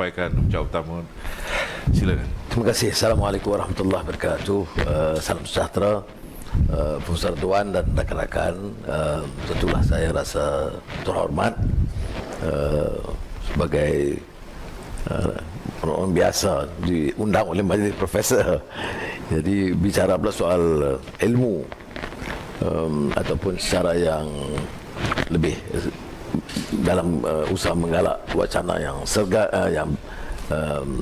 menyampaikan ucapan utama. Silakan. Terima kasih. Assalamualaikum warahmatullahi wabarakatuh. Salam sejahtera, Profesor Tuan dan rakan-rakan. Tentulah saya rasa terhormat sebagai orang biasa diundang oleh majlis profesor. Jadi bicara pula soal ilmu ataupun secara yang lebih dalam usaha menggalak wacana yang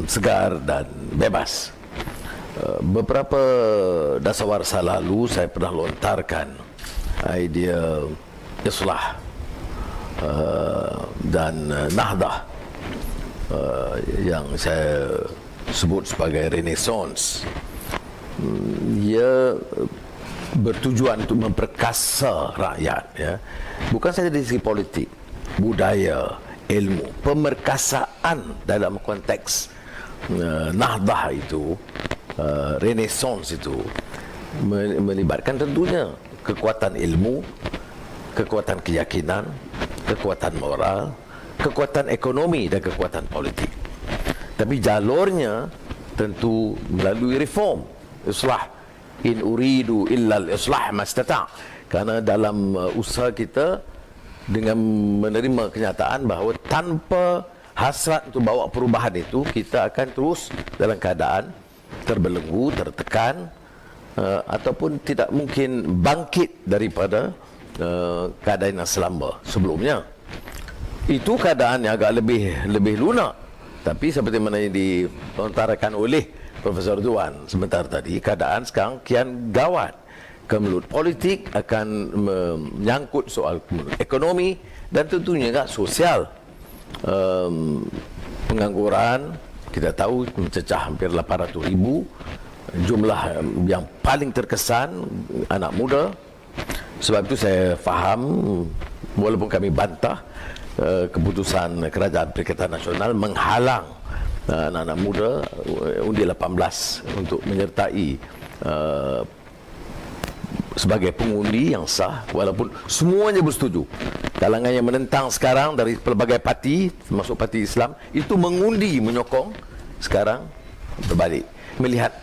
segar dan bebas. Beberapa dasawarsa lalu saya pernah lontarkan idea islah dan nahdah yang saya sebut sebagai renaissance. Ia bertujuan untuk memperkasa rakyat, ya. Bukan saja dari segi politik, budaya, ilmu, pemerkasaan dalam konteks nahdah itu, renaissance itu melibatkan tentunya kekuatan ilmu, kekuatan keyakinan, kekuatan moral, kekuatan ekonomi dan kekuatan politik. Tapi jalurnya tentu melalui reform, islah. In uridu illa al-islah mastata'. Karena dalam usaha kita dengan menerima kenyataan bahawa tanpa hasrat untuk bawa perubahan itu, kita akan terus dalam keadaan terbelenggu, tertekan, ataupun tidak mungkin bangkit daripada keadaan yang selamba sebelumnya. Itu keadaan yang agak lebih lunak. Tapi seperti mana yang dilontarkan oleh Profesor Tuan sebentar tadi, keadaan sekarang kian gawat. Kemelut politik akan menyangkut soal ekonomi dan tentunya juga sosial. Pengangguran kita tahu mencecah hampir 800,000. Jumlah yang paling terkesan anak muda. Sebab itu saya faham, walaupun kami bantah keputusan Kerajaan Perikatan Nasional menghalang anak-anak muda undi 18 untuk menyertai sebagai pengundi yang sah, walaupun semuanya bersetuju. Kalangan yang menentang sekarang dari pelbagai parti, termasuk parti Islam, itu mengundi menyokong. Sekarang berbalik, melihat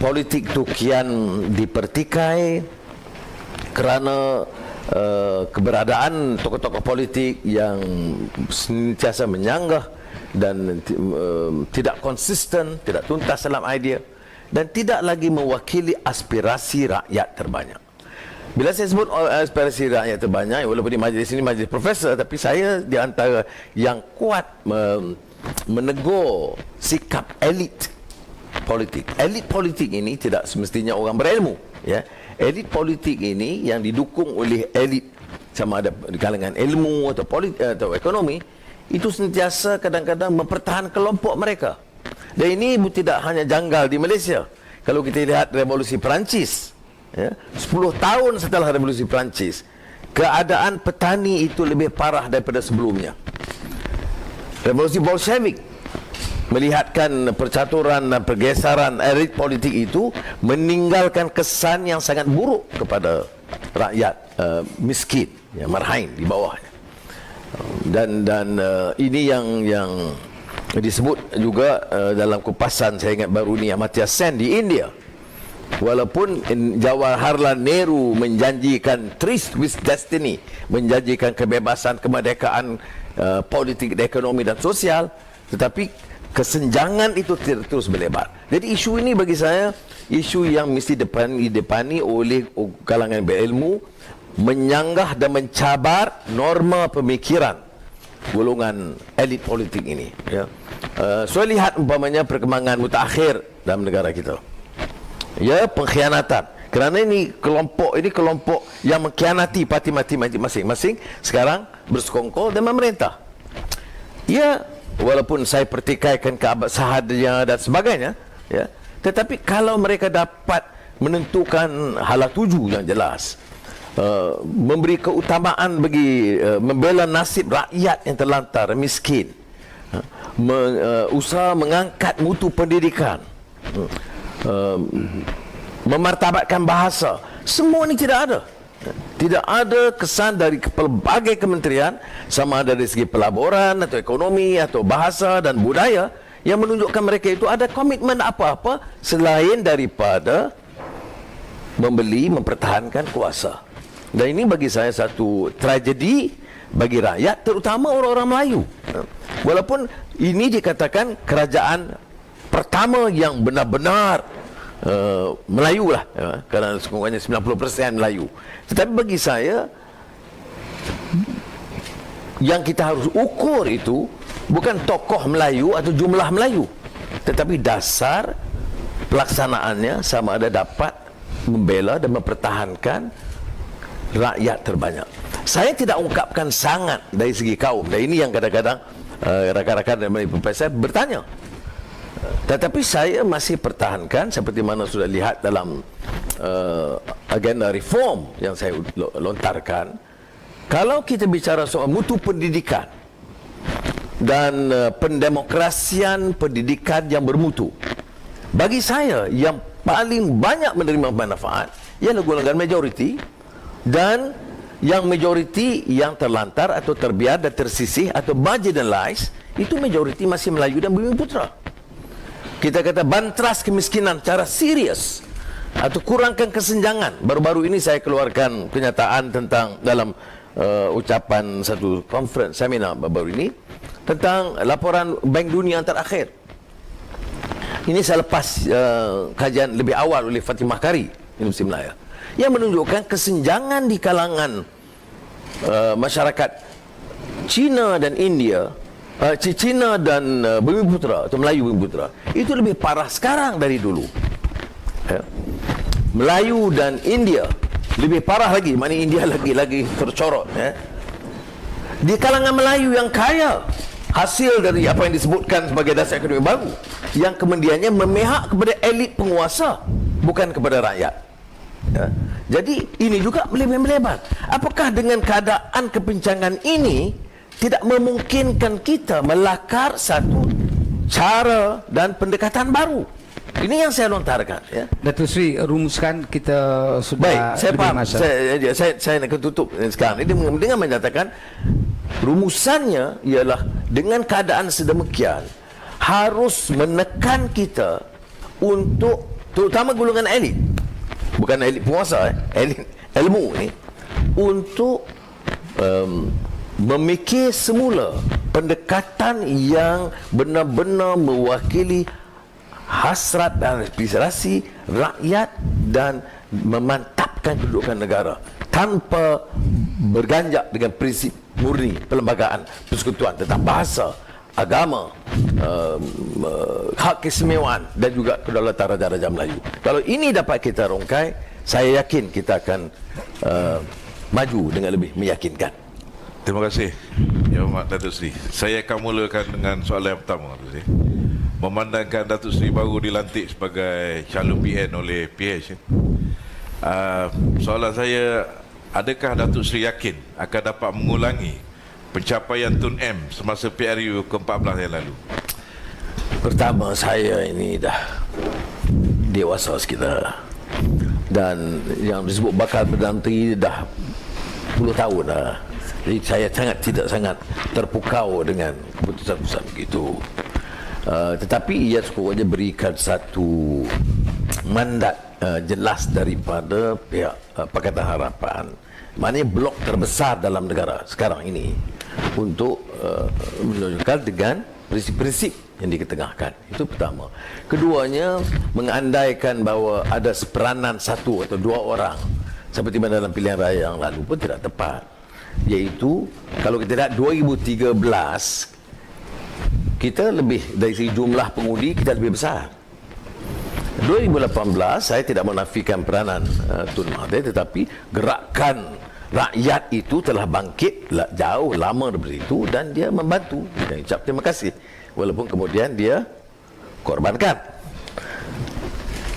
politik itu kian dipertikai kerana keberadaan tokoh-tokoh politik yang sentiasa menyanggah dan tidak konsisten, tidak tuntas dalam idea dan tidak lagi mewakili aspirasi rakyat terbanyak. Bila saya sebut aspirasi rakyat terbanyak, walaupun di majlis ini majlis profesor, tapi saya di antara yang kuat menegur sikap elit politik. Elit politik ini tidak semestinya orang berilmu, ya. Elit politik ini yang didukung oleh elit, sama ada di kalangan ilmu atau politik atau ekonomi, itu sentiasa kadang-kadang mempertahankan kelompok mereka. Dan ini tidak hanya janggal di Malaysia. Kalau kita lihat revolusi Perancis, ya, 10 tahun setelah revolusi Perancis, keadaan petani itu lebih parah daripada sebelumnya. Revolusi Bolshevik melihatkan percaturan dan pergeseran elit politik itu meninggalkan kesan yang sangat buruk kepada rakyat miskin, ya, marhain di bawahnya. Dan ini yang disebut juga dalam kupasan saya ingat baru ni Amartya Sen di India. Walaupun Jawaharlal Nehru menjanjikan Tryst with Destiny, menjanjikan kebebasan, kemerdekaan politik, ekonomi dan sosial, tetapi kesenjangan itu terus berlebar. Jadi isu ini bagi saya isu yang mesti didepani oleh kalangan berilmu, menyanggah dan mencabar norma pemikiran golongan elit politik ini, ya. Saya lihat umpamanya perkembangan mutakhir dalam negara kita, ya, pengkhianatan. Kerana ini kelompok yang mengkhianati parti masing-masing sekarang bersekongkol dengan pemerintah. Ya, walaupun saya pertikaikan keabsahannya dan sebagainya, ya, tetapi kalau mereka dapat menentukan hala tuju yang jelas, memberi keutamaan bagi membela nasib rakyat yang terlantar, miskin, usaha mengangkat mutu pendidikan, memartabatkan bahasa, semua ini tidak ada. Tidak ada kesan dari pelbagai kementerian, sama ada dari segi pelaburan atau ekonomi atau bahasa dan budaya, yang menunjukkan mereka itu ada komitmen apa-apa selain daripada membeli, mempertahankan kuasa. Dan ini bagi saya satu tragedi bagi rakyat, terutama orang-orang Melayu. Walaupun ini dikatakan kerajaan pertama yang benar-benar Melayu lah, kerana sekurang-kurangnya 90% Melayu. Tetapi bagi saya, yang kita harus ukur itu bukan tokoh Melayu atau jumlah Melayu, tetapi dasar pelaksanaannya sama ada dapat membela dan mempertahankan rakyat terbanyak. Saya tidak ungkapkan sangat dari segi kaum, dan ini yang kadang-kadang rakan-rakan dari profesor bertanya. Tetapi saya masih pertahankan seperti mana sudah lihat dalam agenda reform yang saya lontarkan. Kalau kita bicara soal mutu pendidikan dan pendemokrasian pendidikan yang bermutu, bagi saya yang paling banyak menerima manfaat ialah golongan majoriti, dan yang majoriti yang terlantar atau terbiar dan tersisih atau marginalized itu majoriti masih Melayu dan Bumiputra. Kita kata bantras kemiskinan secara serius atau kurangkan kesenjangan. Baru-baru ini saya keluarkan kenyataan tentang dalam ucapan satu conference seminar baru ini tentang laporan Bank Dunia yang terakhir. Ini saya lepas kajian lebih awal oleh Fatimah Kari Universiti Melaya, yang menunjukkan kesenjangan di kalangan masyarakat Cina dan India, Cina dan Bumiputra atau Melayu Bumiputra itu lebih parah sekarang dari dulu. Melayu dan India lebih parah lagi, mana India lagi tercorot. Di kalangan Melayu yang kaya, hasil dari apa yang disebutkan sebagai dasar ekonomi baru, yang kemudiannya memihak kepada elit penguasa, bukan kepada rakyat. Jadi ini juga lebih melebar. Apakah dengan keadaan kepincangan ini tidak memungkinkan kita melakar satu cara dan pendekatan baru? Ini yang saya lontarkan. Datuk Seri, rumuskan, kita sudah. Baik, saya faham. Saya nak tutup sekarang. Ini dengan menyatakan rumusannya ialah dengan keadaan sedemikian harus menekan kita untuk, terutama golongan elit, bukan elit penguasa, elit ilmu ni, untuk memikir semula pendekatan yang benar-benar mewakili hasrat dan aspirasi rakyat dan memantapkan kedudukan negara tanpa berganjak dengan prinsip murni perlembagaan persekutuan tentang bahasa, agama, hak keistimewaan dan juga kedaulatan Raja-Raja Melayu. Kalau ini dapat kita rongkai, saya yakin kita akan maju dengan lebih meyakinkan. Terima kasih, Yang Amat Datuk Seri. Saya akan mulakan dengan soalan yang pertama, Datuk Seri. Memandangkan Datuk Seri baru dilantik sebagai calon PN oleh PH, soalan saya, adakah Datuk Seri yakin akan dapat mengulangi pencapaian Tun M semasa PRU ke-14 yang lalu? Pertama, saya ini dah dewasa sekitar, dan yang disebut bakal Perdana Menteri dah 10 tahun dah. Jadi saya tidak sangat terpukau dengan keputusan-keputusan begitu. Tetapi ia sekurang-kurangnya berikan satu mandat jelas daripada pihak Pakatan Harapan, maknanya blok terbesar dalam negara sekarang ini, untuk menunjukkan dengan prinsip-prinsip yang diketengahkan. Itu pertama. Keduanya, mengandaikan bahawa ada seperanan satu atau dua orang seperti mana dalam pilihan raya yang lalu pun tidak tepat. Iaitu kalau kita lihat 2013, kita lebih dari segi jumlah pengundi kita lebih besar. 2018 saya tidak menafikan peranan Tun Mahathir, tetapi gerakan rakyat itu telah bangkit jauh lama daripada itu, dan dia membantu. Dan ucap terima kasih walaupun kemudian dia korbankan.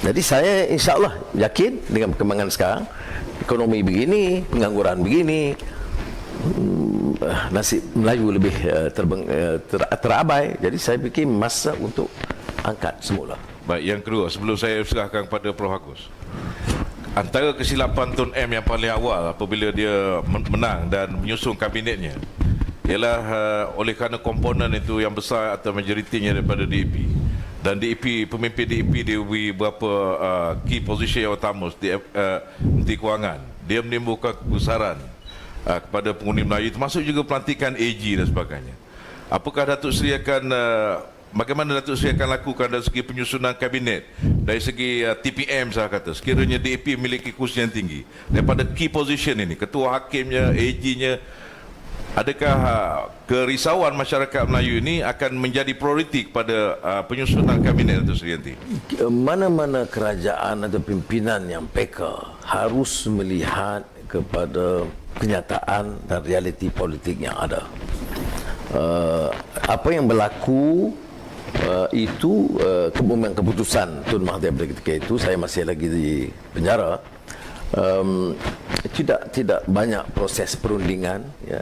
Jadi saya insya-Allah yakin dengan perkembangan sekarang, ekonomi begini, pengangguran begini, nasib Melayu lebih terabai. Jadi saya fikir masa untuk angkat semula. Baik, yang kedua, sebelum saya serahkan kepada Prof. Agus, antara kesilapan Tun M yang paling awal apabila dia menang dan menyusun kabinetnya ialah oleh kerana komponen itu yang besar atau majoritinya daripada DAP, dan DAP, pemimpin DAP dia beri beberapa key position yang utama seperti Menteri Kewangan. Dia menimbulkan kegusaran kepada pengundi Melayu, termasuk juga pelantikan AG dan sebagainya. Apakah Datuk Seri akan bagaimana Datuk Seri akan lakukan dari segi penyusunan kabinet, dari segi TPM saya kata, sekiranya DAP memiliki kursi yang tinggi, daripada key position ini, ketua hakimnya, AG-nya, adakah kerisauan masyarakat Melayu ini akan menjadi prioriti kepada penyusunan kabinet Datuk Seri nanti? Mana-mana kerajaan atau pimpinan yang peka harus melihat kepada kenyataan dan realiti politik yang ada. Apa yang berlaku itu keputusan Tun Mahathir pada ketika itu, saya masih lagi di penjara, tidak banyak proses perundingan, ya.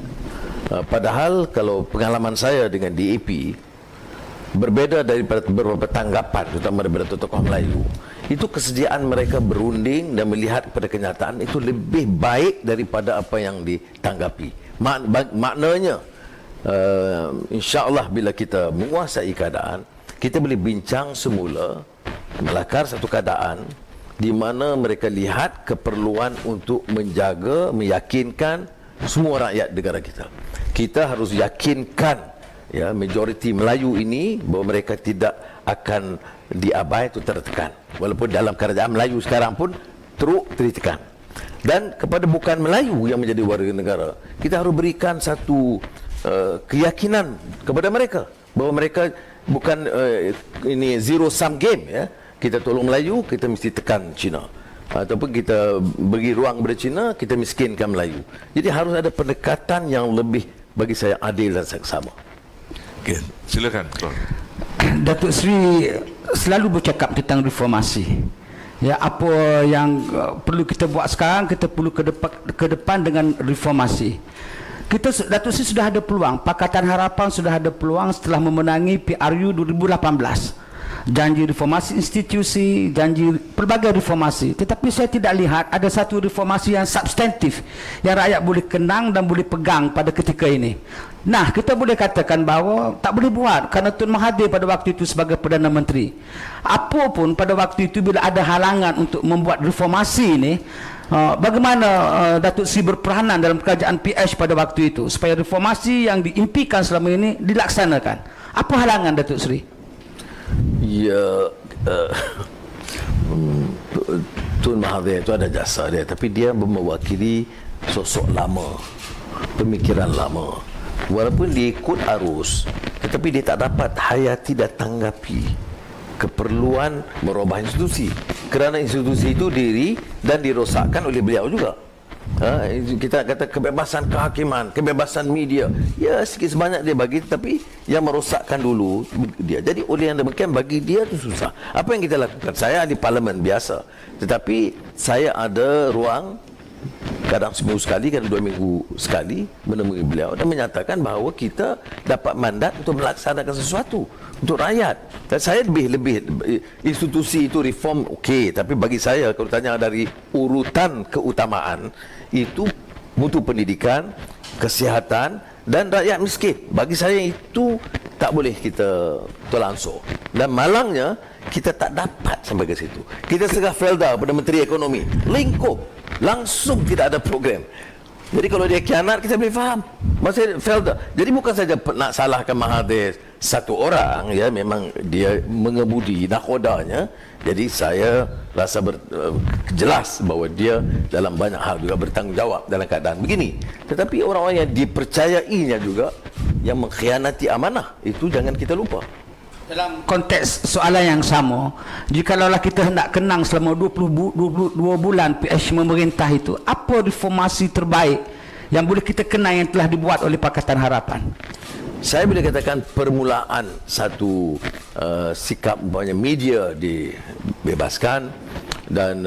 Padahal kalau pengalaman saya dengan DAP berbeda daripada beberapa tanggapan, terutama daripada tokoh Melayu, itu kesediaan mereka berunding dan melihat pada kenyataan itu lebih baik daripada apa yang ditanggapi. Maknanya insya-Allah bila kita menguasai keadaan, kita boleh bincang semula melakar satu keadaan di mana mereka lihat keperluan untuk menjaga, meyakinkan semua rakyat negara kita. Kita harus yakinkan, ya, majoriti Melayu ini bahawa mereka tidak akan diabai atau tertekan. Walaupun dalam kerajaan Melayu sekarang pun teruk tertekan. Dan kepada bukan Melayu yang menjadi warga negara, kita harus berikan satu keyakinan kepada mereka bahawa mereka bukan ini zero sum game, ya. Kita tolong Melayu, kita mesti tekan Cina, ataupun kita bagi ruang kepada Cina, kita miskinkan Melayu. Jadi harus ada pendekatan yang lebih, bagi saya, adil dan seksama. Okay. Silakan. Datuk Seri selalu bercakap tentang reformasi. Ya, apa yang perlu kita buat sekarang, kita perlu ke depan dengan reformasi. Datuk Seri sudah ada peluang, Pakatan Harapan sudah ada peluang setelah memenangi PRU 2018. Janji reformasi institusi, janji pelbagai reformasi. Tetapi saya tidak lihat ada satu reformasi yang substantif yang rakyat boleh kenang dan boleh pegang pada ketika ini. Nah, kita boleh katakan bahawa tak boleh buat kerana Tun Mahathir pada waktu itu sebagai Perdana Menteri. Apapun pada waktu itu bila ada halangan untuk membuat reformasi ini, bagaimana Datuk Seri berperanan dalam kerajaan PH pada waktu itu supaya reformasi yang diimpikan selama ini dilaksanakan? Apa halangan Datuk Seri? Ya, Tun Mahathir itu ada jasa dia, tapi dia mewakili sosok lama, pemikiran lama. Walaupun dia ikut arus, tetapi dia tak dapat hayati dan tanggapi keperluan merubah institusi, kerana institusi itu diri dan dirosakkan oleh beliau juga. Kita kata kebebasan kehakiman, kebebasan media, ya sikit sebanyak dia bagi, tapi yang merosakkan dulu dia. Jadi oleh yang demikian bagi dia itu susah. Apa yang kita lakukan? Saya di parlimen biasa, tetapi saya ada ruang kadang seminggu sekali, kadang 2 minggu sekali menemui beliau dan menyatakan bahawa kita dapat mandat untuk melaksanakan sesuatu untuk rakyat. Dan saya lebih institusi itu reform okey, tapi bagi saya kalau tanya dari urutan keutamaan itu mutu pendidikan, kesihatan dan rakyat miskin. Bagi saya itu tak boleh kita tolangsur. Dan malangnya kita tak dapat sampai ke situ. Kita serah Felda pada Menteri Ekonomi, lingkup langsung tidak ada program. Jadi kalau dia khianat, kita boleh faham. Maksudnya Felda. Jadi bukan saja nak salahkan Mahathir satu orang, ya, memang dia mengemudi nakhodanya. Jadi saya rasa jelas bahawa dia dalam banyak hal juga bertanggungjawab dalam keadaan begini. Tetapi orang-orang yang dipercayainya juga yang mengkhianati amanah, itu jangan kita lupa. Dalam konteks soalan yang sama, jikalau kita hendak kenang selama 22 bulan PH memerintah itu, apa reformasi terbaik yang boleh kita kenang yang telah dibuat oleh Pakatan Harapan? Saya boleh katakan permulaan satu sikap banyak media dibebaskan dan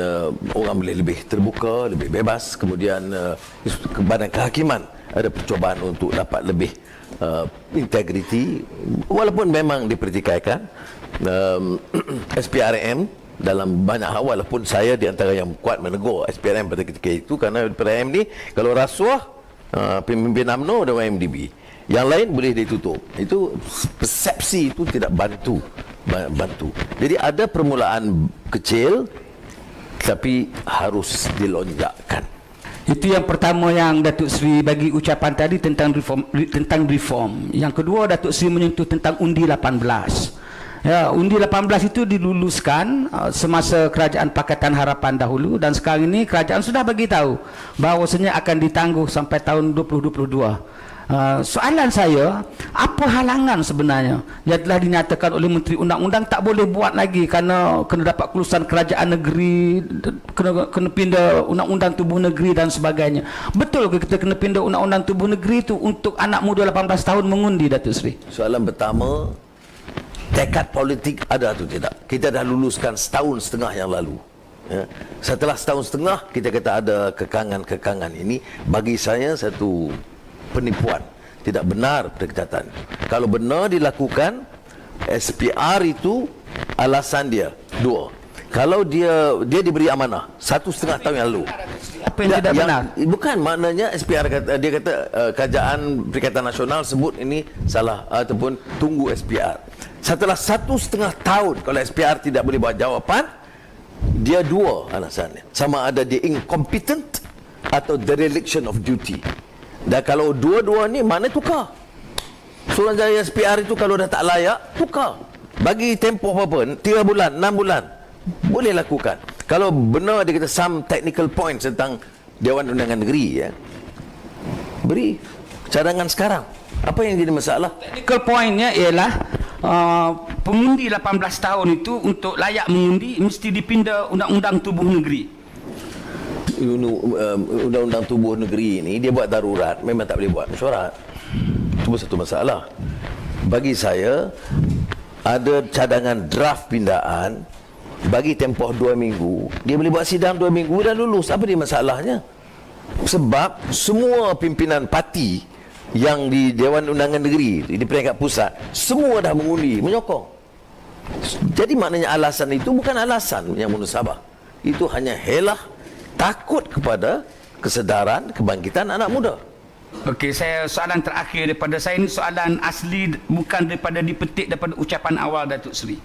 orang boleh lebih terbuka, lebih bebas. Kemudian Badan Kehakiman ada percubaan untuk dapat lebih integriti, walaupun memang dipertikaikan. SPRM dalam banyak hal, walaupun saya di antara yang kuat menegur SPRM pada ketika itu, kerana SPRM ni kalau rasuah pemimpin UMNO dan YMDB, yang lain boleh ditutup. Itu persepsi itu tidak bantu. Jadi ada permulaan kecil tapi harus dilonjakkan. Itu yang pertama yang Datuk Seri bagi ucapan tadi tentang reform. Yang kedua, Datuk Seri menyentuh tentang undi 18. Ya, undi 18 itu diluluskan semasa kerajaan Pakatan Harapan dahulu, dan sekarang ini kerajaan sudah bagi tahu bahawasanya akan ditangguh sampai tahun 2022. Soalan saya, apa halangan sebenarnya yang telah dinyatakan oleh Menteri Undang-Undang tak boleh buat lagi kerana kena dapat kelulusan kerajaan negeri, kena pindah Undang-Undang Tubuh Negeri dan sebagainya. Betul ke kita kena pindah Undang-Undang Tubuh Negeri itu untuk anak muda 18 tahun mengundi, Datuk Seri? Soalan pertama, tekad politik ada atau tidak? Kita dah luluskan setahun setengah yang lalu. Ya. Setelah setahun setengah kita kata ada kekangan-kekangan ini, bagi saya satu penipuan, tidak benar pendekatan. Kalau benar dilakukan, SPR itu alasan dia dua. Kalau dia diberi amanah 1,5 tahun yang lalu. Apa yang tidak benar? Bukan, maknanya SPR kata, dia kata Kerajaan Perikatan Nasional sebut ini salah ataupun tunggu SPR. Setelah 1,5 tahun kalau SPR tidak boleh buat jawapan, dia dua alasannya. Sama ada dia incompetent atau dereliction of duty. Dan kalau dua-dua ni, mana tukar? Suruhanjaya SPR itu kalau dah tak layak, tukar. Bagi tempoh berapa? 3 bulan, 6 bulan. Boleh lakukan. Kalau benar dia kata some technical points tentang Dewan Undangan Negeri, ya, beri cadangan sekarang. Apa yang jadi masalah? Technical pointnya ialah pengundi 18 tahun itu untuk layak mengundi mesti dipindah Undang-Undang Tubuh Negeri. Undang-Undang Tubuh Negeri ini dia buat darurat, memang tak boleh buat mesyuarat. Itu satu masalah. Bagi saya, ada cadangan draft pindaan, bagi tempoh 2 minggu, dia boleh buat sidang 2 minggu dan lulus. Apa dia masalahnya? Sebab semua pimpinan parti yang di Dewan Undangan Negeri, di peringkat pusat, semua dah mengundi, menyokong. Jadi maknanya alasan itu bukan alasan yang munasabah. Itu hanya helah, takut kepada kesedaran, kebangkitan anak muda. Okey, soalan terakhir daripada saya, ini soalan asli, bukan daripada dipetik daripada ucapan awal Datuk Seri.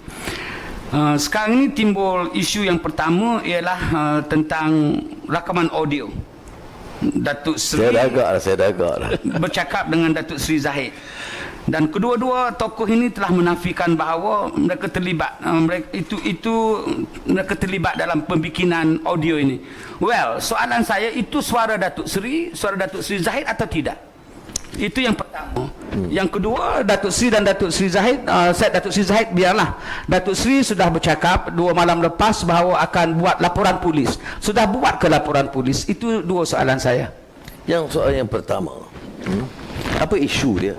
Sekarang ini timbul isu yang pertama ialah tentang rakaman audio. Datuk Seri Saya dah agak lah. bercakap dengan Datuk Seri Zahid, dan kedua-dua tokoh ini telah menafikan bahawa mereka terlibat, mereka terlibat dalam pembikinan audio ini. Well, soalan saya, itu suara Datuk Seri Zahid atau tidak? Itu yang pertama. Yang kedua, Datuk Seri dan Datuk Seri Zahid, Datuk Seri Zahid biarlah. Datuk Seri sudah bercakap 2 malam lepas bahawa akan buat laporan polis. Sudah buat ke laporan polis? Itu 2 soalan saya. Yang soalan yang pertama, apa isu dia?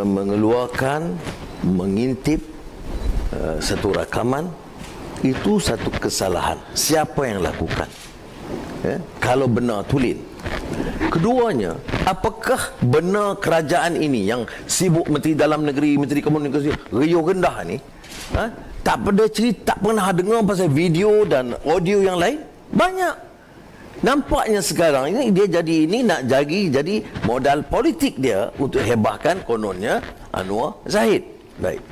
Mengeluarkan, mengintip satu rakaman, itu satu kesalahan. Siapa yang lakukan? Ya? Kalau benar, tulis. Keduanya, apakah benar kerajaan ini yang sibuk Menteri Dalam Negeri, Menteri Komunikasi, riuh rendah ni, tak pada cerita, tak pernah dengar pasal video dan audio yang lain? Banyak. Nampaknya sekarang ini dia nak jadi modal politik dia untuk hebahkan kononnya Anwar Zahid. Baik.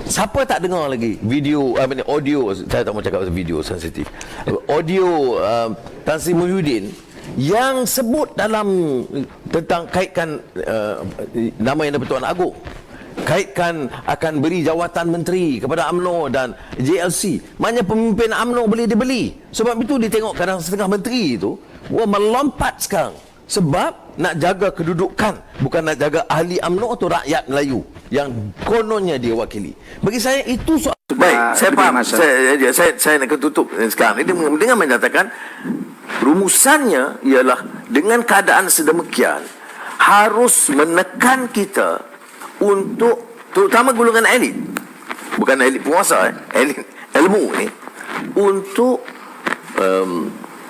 Siapa tak dengar lagi video, audio, saya tak mau cakap pasal video sensitif. Audio Tan Sri Muhyiddin yang sebut dalam tentang kaitkan nama Yang di-Pertuan Agong, kaitkan akan beri jawatan menteri kepada UMNO dan JLC. Maknanya pemimpin UMNO boleh dibeli. Sebab itu dia tengok kadang setengah menteri itu melompat sekarang. Sebab nak jaga kedudukan, bukan nak jaga ahli UMNO atau rakyat Melayu yang kononnya dia wakili. Bagi saya itu soal. Baik, saya faham. Saya nak tutup sekarang. Ini dengan menyatakan rumusannya ialah dengan keadaan sedemikian harus menekan kita untuk, terutama golongan elit, bukan elit penguasa, elit ilmu ni, untuk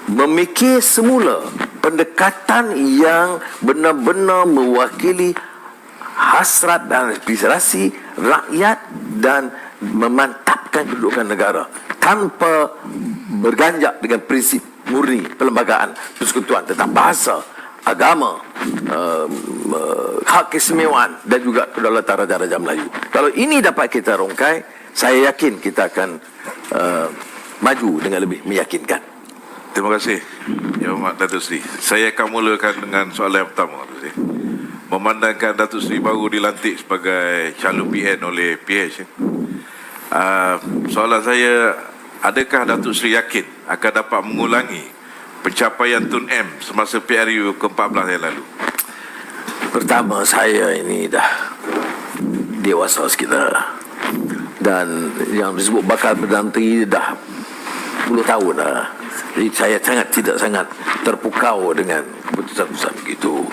memikir semula pendekatan yang benar-benar mewakili hasrat dan aspirasi rakyat dan memantapkan kedudukan negara tanpa berganjak dengan prinsip murni perlembagaan persekutuan tentang bahasa, agama, hak keistimewaan dan juga kedaulatan Raja-Raja Melayu. Kalau ini dapat kita rongkai, saya yakin kita akan maju dengan lebih meyakinkan. Terima kasih, Yang Berhormat Datuk Seri. Saya akan mulakan dengan soalan yang pertama, Datuk Seri. Memandangkan Datuk Seri baru dilantik sebagai calon PN oleh PH, soalan saya, adakah Datuk Seri yakin akan dapat mengulangi pencapaian Tun M semasa PRU ke-14 yang lalu? Pertama, saya ini dah dewasa sekitar, dan yang disebut bakal Perdana Menteri dah 10 tahun dah. Jadi saya tidak sangat terpukau dengan keputusan-keputusan begitu.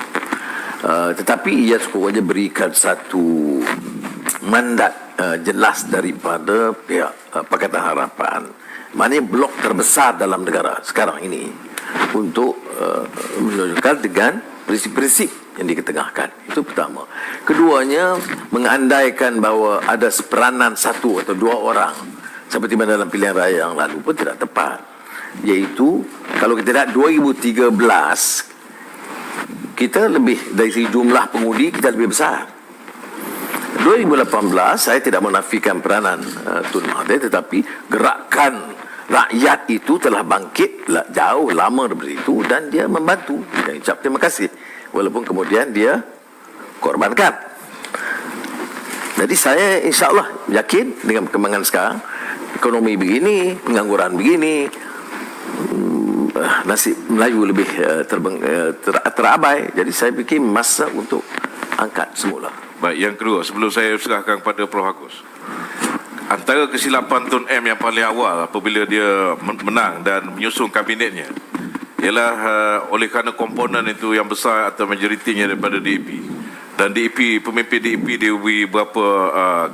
Tetapi ia sekiranya berikan satu mandat jelas daripada pihak Pakatan Harapan, maknanya blok terbesar dalam negara sekarang ini, untuk menunjukkan dengan prinsip-prinsip yang diketengahkan. Itu pertama. Keduanya, mengandaikan bahawa ada seperanan satu atau dua orang seperti mana dalam pilihan raya yang lalu pun tidak tepat. Iaitu, kalau kita lihat 2013, kita lebih dari segi jumlah pengundi kita lebih besar. 2018 saya tidak menafikan peranan Tun Mahathir, tetapi gerakan rakyat itu telah bangkit jauh lama daripada itu, dan dia membantu. Saya ucap terima kasih walaupun kemudian dia korbankan. Jadi saya insya-Allah yakin dengan perkembangan sekarang, ekonomi begini, pengangguran begini, nasib Melayu lebih terabai. Jadi saya fikir masa untuk angkat semula. Baik, yang kedua, sebelum saya serahkan kepada Prof. Agus, antara kesilapan Tun M yang paling awal apabila dia menang dan menyusun kabinetnya ialah oleh kerana komponen itu yang besar atau majoritinya daripada DAP, dan DAP, pemimpin DAP dia beri beberapa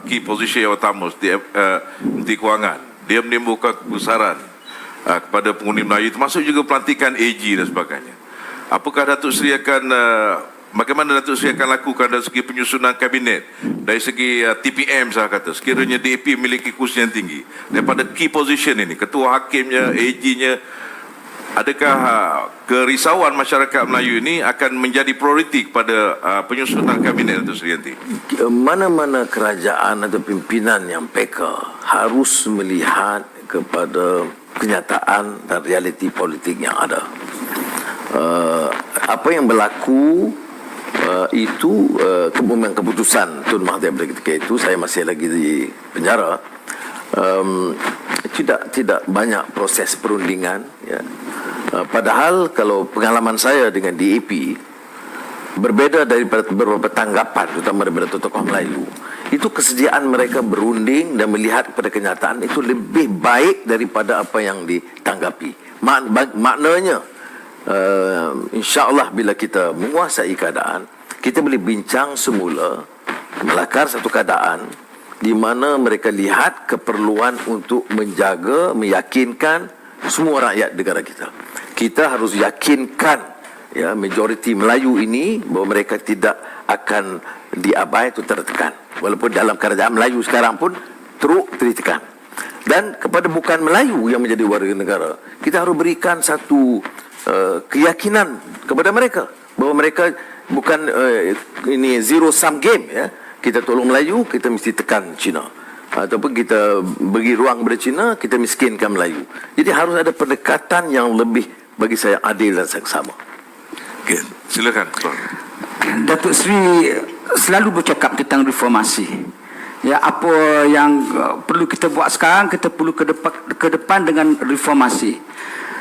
key position yang utama seperti Menteri Kewangan. Dia menimbulkan kegusaran kepada pengundi Melayu, termasuk juga pelantikan AG dan sebagainya. Apakah Datuk Seri akan bagaimana Datuk Seri akan lakukan dari segi penyusunan kabinet, dari segi TPM saya kata, sekiranya DAP memiliki kursi yang tinggi, daripada key position ini, ketua hakimnya, AG-nya, adakah kerisauan masyarakat Melayu ini akan menjadi prioriti kepada penyusunan kabinet Datuk Seri nanti? Mana-mana kerajaan atau pimpinan yang peka harus melihat kepada kenyataan dan realiti politik yang ada. Apa yang berlaku itu keputusan Tun Mahathir pada ketika itu, saya masih lagi di penjara, tidak banyak proses perundingan, ya. Padahal kalau pengalaman saya dengan DAP berbeda daripada beberapa tanggapan, terutama daripada tokoh Melayu, itu kesediaan mereka berunding dan melihat kepada kenyataan itu lebih baik daripada apa yang ditanggapi. Maknanya insya-Allah bila kita menguasai keadaan, kita boleh bincang semula, melakar satu keadaan di mana mereka lihat keperluan untuk menjaga, meyakinkan semua rakyat negara kita. Kita harus yakinkan, ya, majoriti Melayu ini bahawa mereka tidak akan diabai atau tertekan. Walaupun dalam kerajaan Melayu sekarang pun teruk ditekan. Dan kepada bukan Melayu yang menjadi warga negara, kita harus berikan satu keyakinan kepada mereka bahawa mereka bukan ini zero sum game, ya. Kita tolong Melayu, kita mesti tekan Cina, ataupun kita bagi ruang kepada Cina, kita miskinkan Melayu. Jadi harus ada pendekatan yang lebih, bagi saya, adil dan seksama. Okay, silakan. Datuk Seri selalu bercakap tentang reformasi. Ya, apa yang perlu kita buat sekarang, kita perlu ke depan dengan reformasi.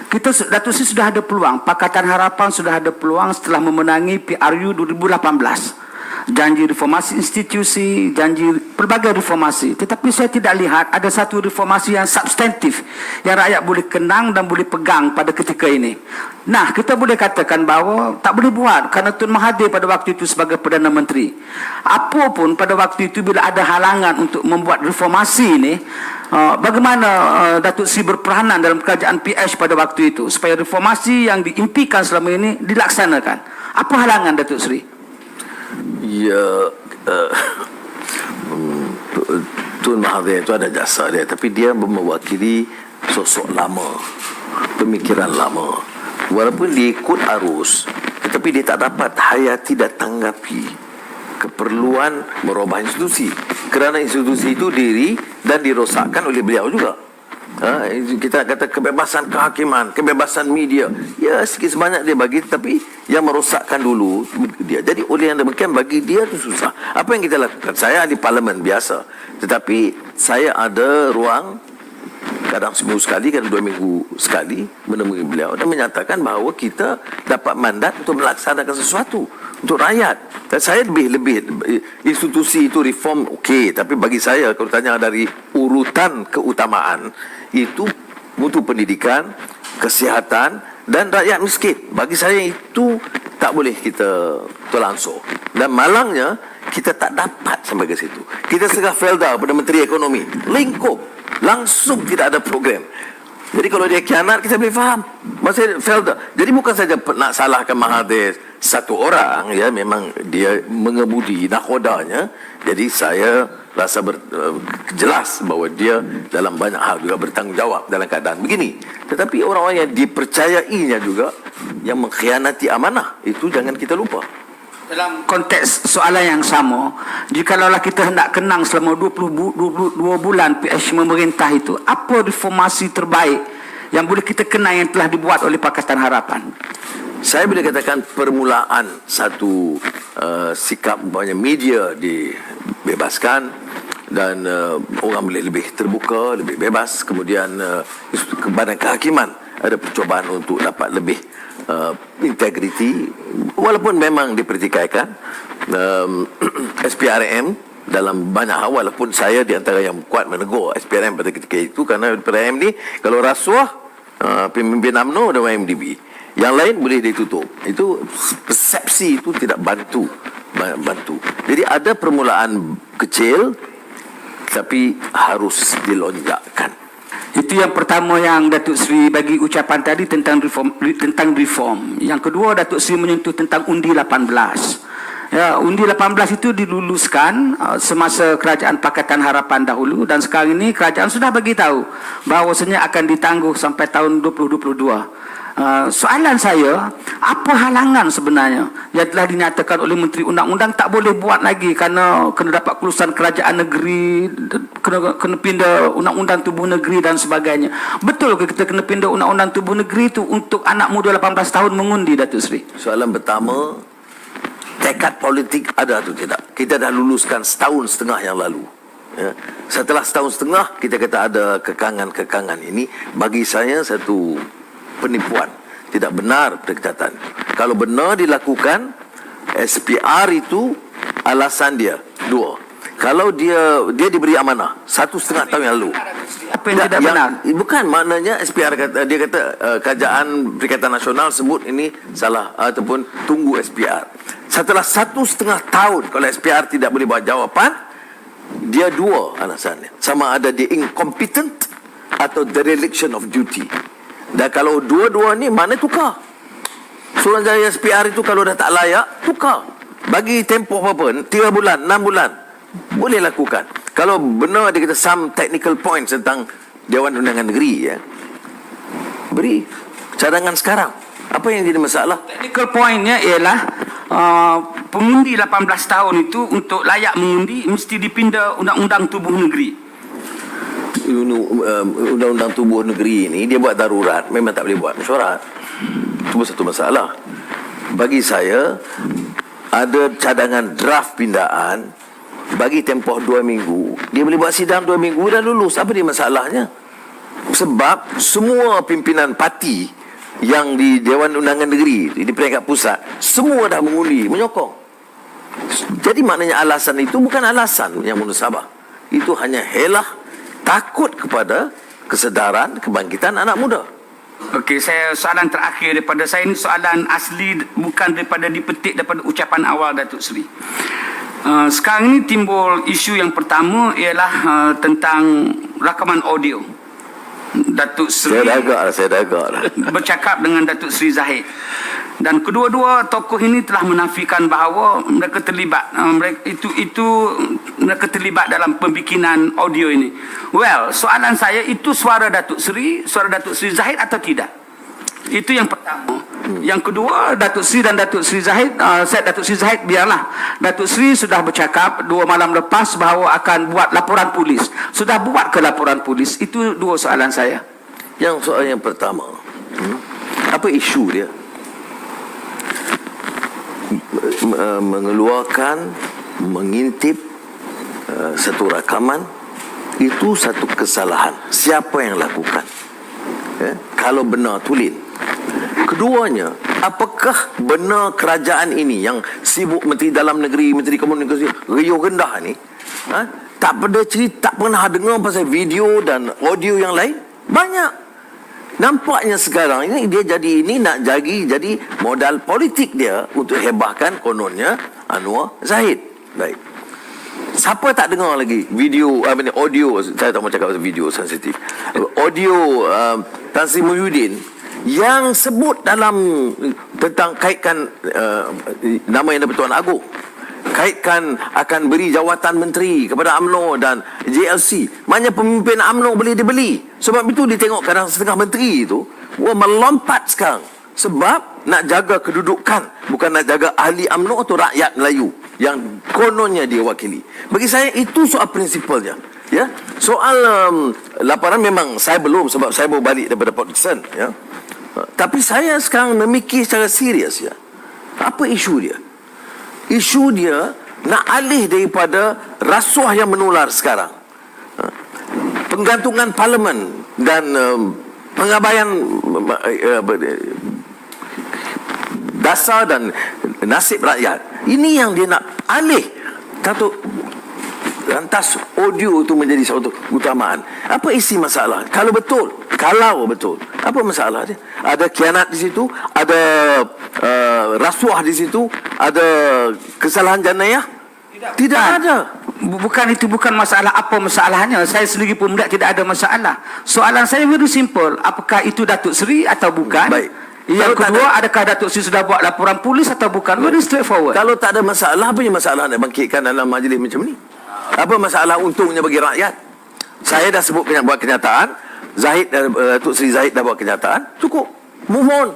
Datuk Seri sudah ada peluang, Pakatan Harapan sudah ada peluang setelah memenangi PRU 2018. Janji reformasi institusi, janji pelbagai reformasi. Tetapi saya tidak lihat ada satu reformasi yang substantif yang rakyat boleh kenang dan boleh pegang pada ketika ini. Nah, kita boleh katakan bahawa tak boleh buat kerana Tun Mahathir pada waktu itu sebagai Perdana Menteri. Apapun pada waktu itu bila ada halangan untuk membuat reformasi ini, bagaimana Datuk Seri berperanan dalam kerajaan PH pada waktu itu supaya reformasi yang diimpikan selama ini dilaksanakan? Apa halangan Datuk Seri? Ya, Tun Mahathir itu ada jasa dia, tapi dia mewakili sosok lama, pemikiran lama. Walaupun dia ikut arus, tetapi dia tak dapat hayati dan tanggapi keperluan merubah institusi, kerana institusi itu diri dan dirosakkan oleh beliau juga. Kita kata kebebasan kehakiman, kebebasan media, ya sikit sebanyak dia bagi, tapi yang merosakkan dulu dia. Jadi oleh yang demikian bagi dia itu susah. Apa yang kita lakukan? Saya di parlimen biasa, tetapi saya ada ruang kadang seminggu sekali, kadang 2 minggu sekali menemui beliau dan menyatakan bahawa kita dapat mandat untuk melaksanakan sesuatu untuk rakyat. Dan saya lebih institusi itu reform okey, tapi bagi saya kalau tanya dari urutan keutamaan itu mutu pendidikan, kesihatan dan rakyat miskin. Bagi saya itu tak boleh kita terlangsung. Dan malangnya kita tak dapat sampai ke situ. Kita serah Felda pada Menteri Ekonomi, lingkup langsung tidak ada program. Jadi kalau dia khianat kita boleh faham. Maksud Felda. Jadi bukan saja nak salahkan Mahathir satu orang, ya, memang dia mengemudi nakhodanya. Jadi saya rasa jelas bahawa dia dalam banyak hal juga bertanggungjawab dalam keadaan begini. Tetapi orang-orang yang dipercayainya juga yang mengkhianati amanah, itu jangan kita lupa. Dalam konteks soalan yang sama, jikalau kita hendak kenang selama 22 bulan PH memerintah itu, apa reformasi terbaik yang boleh kita kenang yang telah dibuat oleh Pakatan Harapan? Saya boleh katakan permulaan satu sikap banyak media dibebaskan dan orang boleh lebih terbuka, lebih bebas. Kemudian Badan Kehakiman ada percubaan untuk dapat lebih integriti, walaupun memang dipertikaikan. SPRM dalam banyak hal, walaupun saya di antara yang kuat menegur SPRM pada ketika itu, kerana SPRM ni kalau rasuah pemimpin UMNO dan YMDB, yang lain boleh ditutup. Itu persepsi itu tidak bantu. Jadi ada permulaan kecil tapi harus dilonjakkan. Itu yang pertama yang Datuk Seri bagi ucapan tadi tentang reform. Yang kedua, Datuk Seri menyentuh tentang undi 18. Ya, undi 18 itu diluluskan semasa kerajaan Pakatan Harapan dahulu, dan sekarang ini kerajaan sudah bagi tahu bahawasanya akan ditangguh sampai tahun 2022. Soalan saya, apa halangan sebenarnya yang telah dinyatakan oleh Menteri Undang-Undang tak boleh buat lagi kerana kena dapat kelulusan kerajaan negeri, kena pindah Undang-Undang Tubuh Negeri dan sebagainya. Betul ke kita kena pindah Undang-Undang Tubuh Negeri itu untuk anak muda 18 tahun mengundi, Datuk Seri? Soalan pertama, tekad politik ada atau tidak? Kita dah luluskan setahun setengah yang lalu. Ya. Setelah setahun setengah kita kata ada kekangan-kekangan ini, bagi saya satu penipuan, tidak benar pendekatan. Kalau benar dilakukan, SPR itu alasan dia dua. Kalau dia diberi amanah 1,5 tahun yang lalu. Apa yang tidak benar? Bukan, maknanya SPR kata, dia kata kerajaan Perikatan Nasional sebut ini salah ataupun tunggu SPR. Setelah 1,5 tahun kalau SPR tidak boleh buat jawapan, dia dua alasannya. Sama ada dia incompetent atau dereliction of duty. Dan kalau dua-dua ni, mana tukar? Suruhanjaya SPR itu kalau dah tak layak, tukar. Bagi tempoh apa? 3 bulan, 6 bulan. Boleh lakukan. Kalau benar dia kata some technical points tentang Dewan Undangan Negeri, ya, beri cadangan sekarang. Apa yang jadi masalah? Technical pointnya ialah pengundi 18 tahun itu untuk layak mengundi mesti dipindah Undang-Undang Tubuh Negeri. Undang-Undang Tubuh Negeri ini dia buat darurat, memang tak boleh buat mesyuarat. Itu satu masalah. Bagi saya ada cadangan draft pindaan, bagi tempoh 2 minggu, dia boleh buat sidang 2 minggu dah lulus. Apa dia masalahnya? Sebab semua pimpinan parti yang di Dewan Undangan Negeri di peringkat pusat semua dah mengundi, menyokong. Jadi maknanya alasan itu bukan alasan yang munasabah. Itu hanya helah takut kepada kesedaran kebangkitan anak muda. Okey, soalan terakhir daripada saya ini soalan asli, bukan daripada dipetik daripada ucapan awal Datuk Seri. Sekarang ini timbul isu yang pertama ialah tentang rakaman audio. Datuk Seri Saya dah agak lah. bercakap dengan Datuk Seri Zahid. Dan kedua-dua tokoh ini telah menafikan bahawa mereka terlibat mereka terlibat dalam pembikinan audio ini. Well, soalan saya, itu suara Datuk Seri Zahid atau tidak? Itu yang pertama. Yang kedua, Datuk Seri dan Datuk Seri Zahid, Datuk Seri Zahid biarlah. Datuk Seri sudah bercakap 2 malam lepas bahawa akan buat laporan polis. Sudah buat ke laporan polis? Itu 2 soalan saya. Yang soalan yang pertama, apa isu dia? Mengeluarkan, mengintip satu rakaman, itu satu kesalahan. Siapa yang lakukan? Kalau benar, tulis. Keduanya, apakah benar kerajaan ini yang sibuk Menteri Dalam Negeri, Menteri Komunikasi, riuh rendah ni, tak pada cerita, tak pernah dengar pasal video dan audio yang lain? Banyak. Nampaknya sekarang ini dia nak jadi modal politik dia untuk hebahkan kononnya Anwar Zahid. Baik. Siapa tak dengar lagi video, audio, saya tak mau cakap pasal video sensitif. Audio Tan Sri Muhyiddin yang sebut dalam tentang kaitkan nama Yang di-Pertuan Agong, kaitkan akan beri jawatan menteri kepada UMNO dan JLC. Maknanya pemimpin UMNO boleh dibeli. Sebab itu dia tengok kadang setengah menteri itu melompat sekarang. Sebab nak jaga kedudukan, bukan nak jaga ahli UMNO atau rakyat Melayu yang kononnya dia wakili. Bagi saya itu soal prinsipalnya. Ya, soal laporan memang saya belum, sebab saya baru balik daripada Port Dickson. Ya, tapi saya sekarang memikir secara serius. Ya, apa isu dia? Isu dia nak alih daripada rasuah yang menular sekarang, penggantungan parlimen dan pengabaian dasar dan nasib rakyat. Ini yang dia nak alih. Lantas audio itu menjadi satu utamaan. Apa isi masalah? Kalau betul, apa masalah dia? Ada khianat di situ, ada rasuah di situ, ada kesalahan jenayah? Tidak ada. Bukan masalah apa masalahnya. Saya sendiri pun tidak ada masalah. Soalan saya very simple. Apakah itu Datuk Seri atau bukan? Baik. Yang kedua, adakah Datuk Seri sudah buat laporan polis atau bukan? Very straightforward. Kalau tak ada masalah, apa yang masalah nak bangkitkan dalam majlis macam ni? Apa masalah untungnya bagi rakyat? Saya dah sebut buat kenyataan. Datuk Seri Zahid dah buat kenyataan. Cukup. Move on.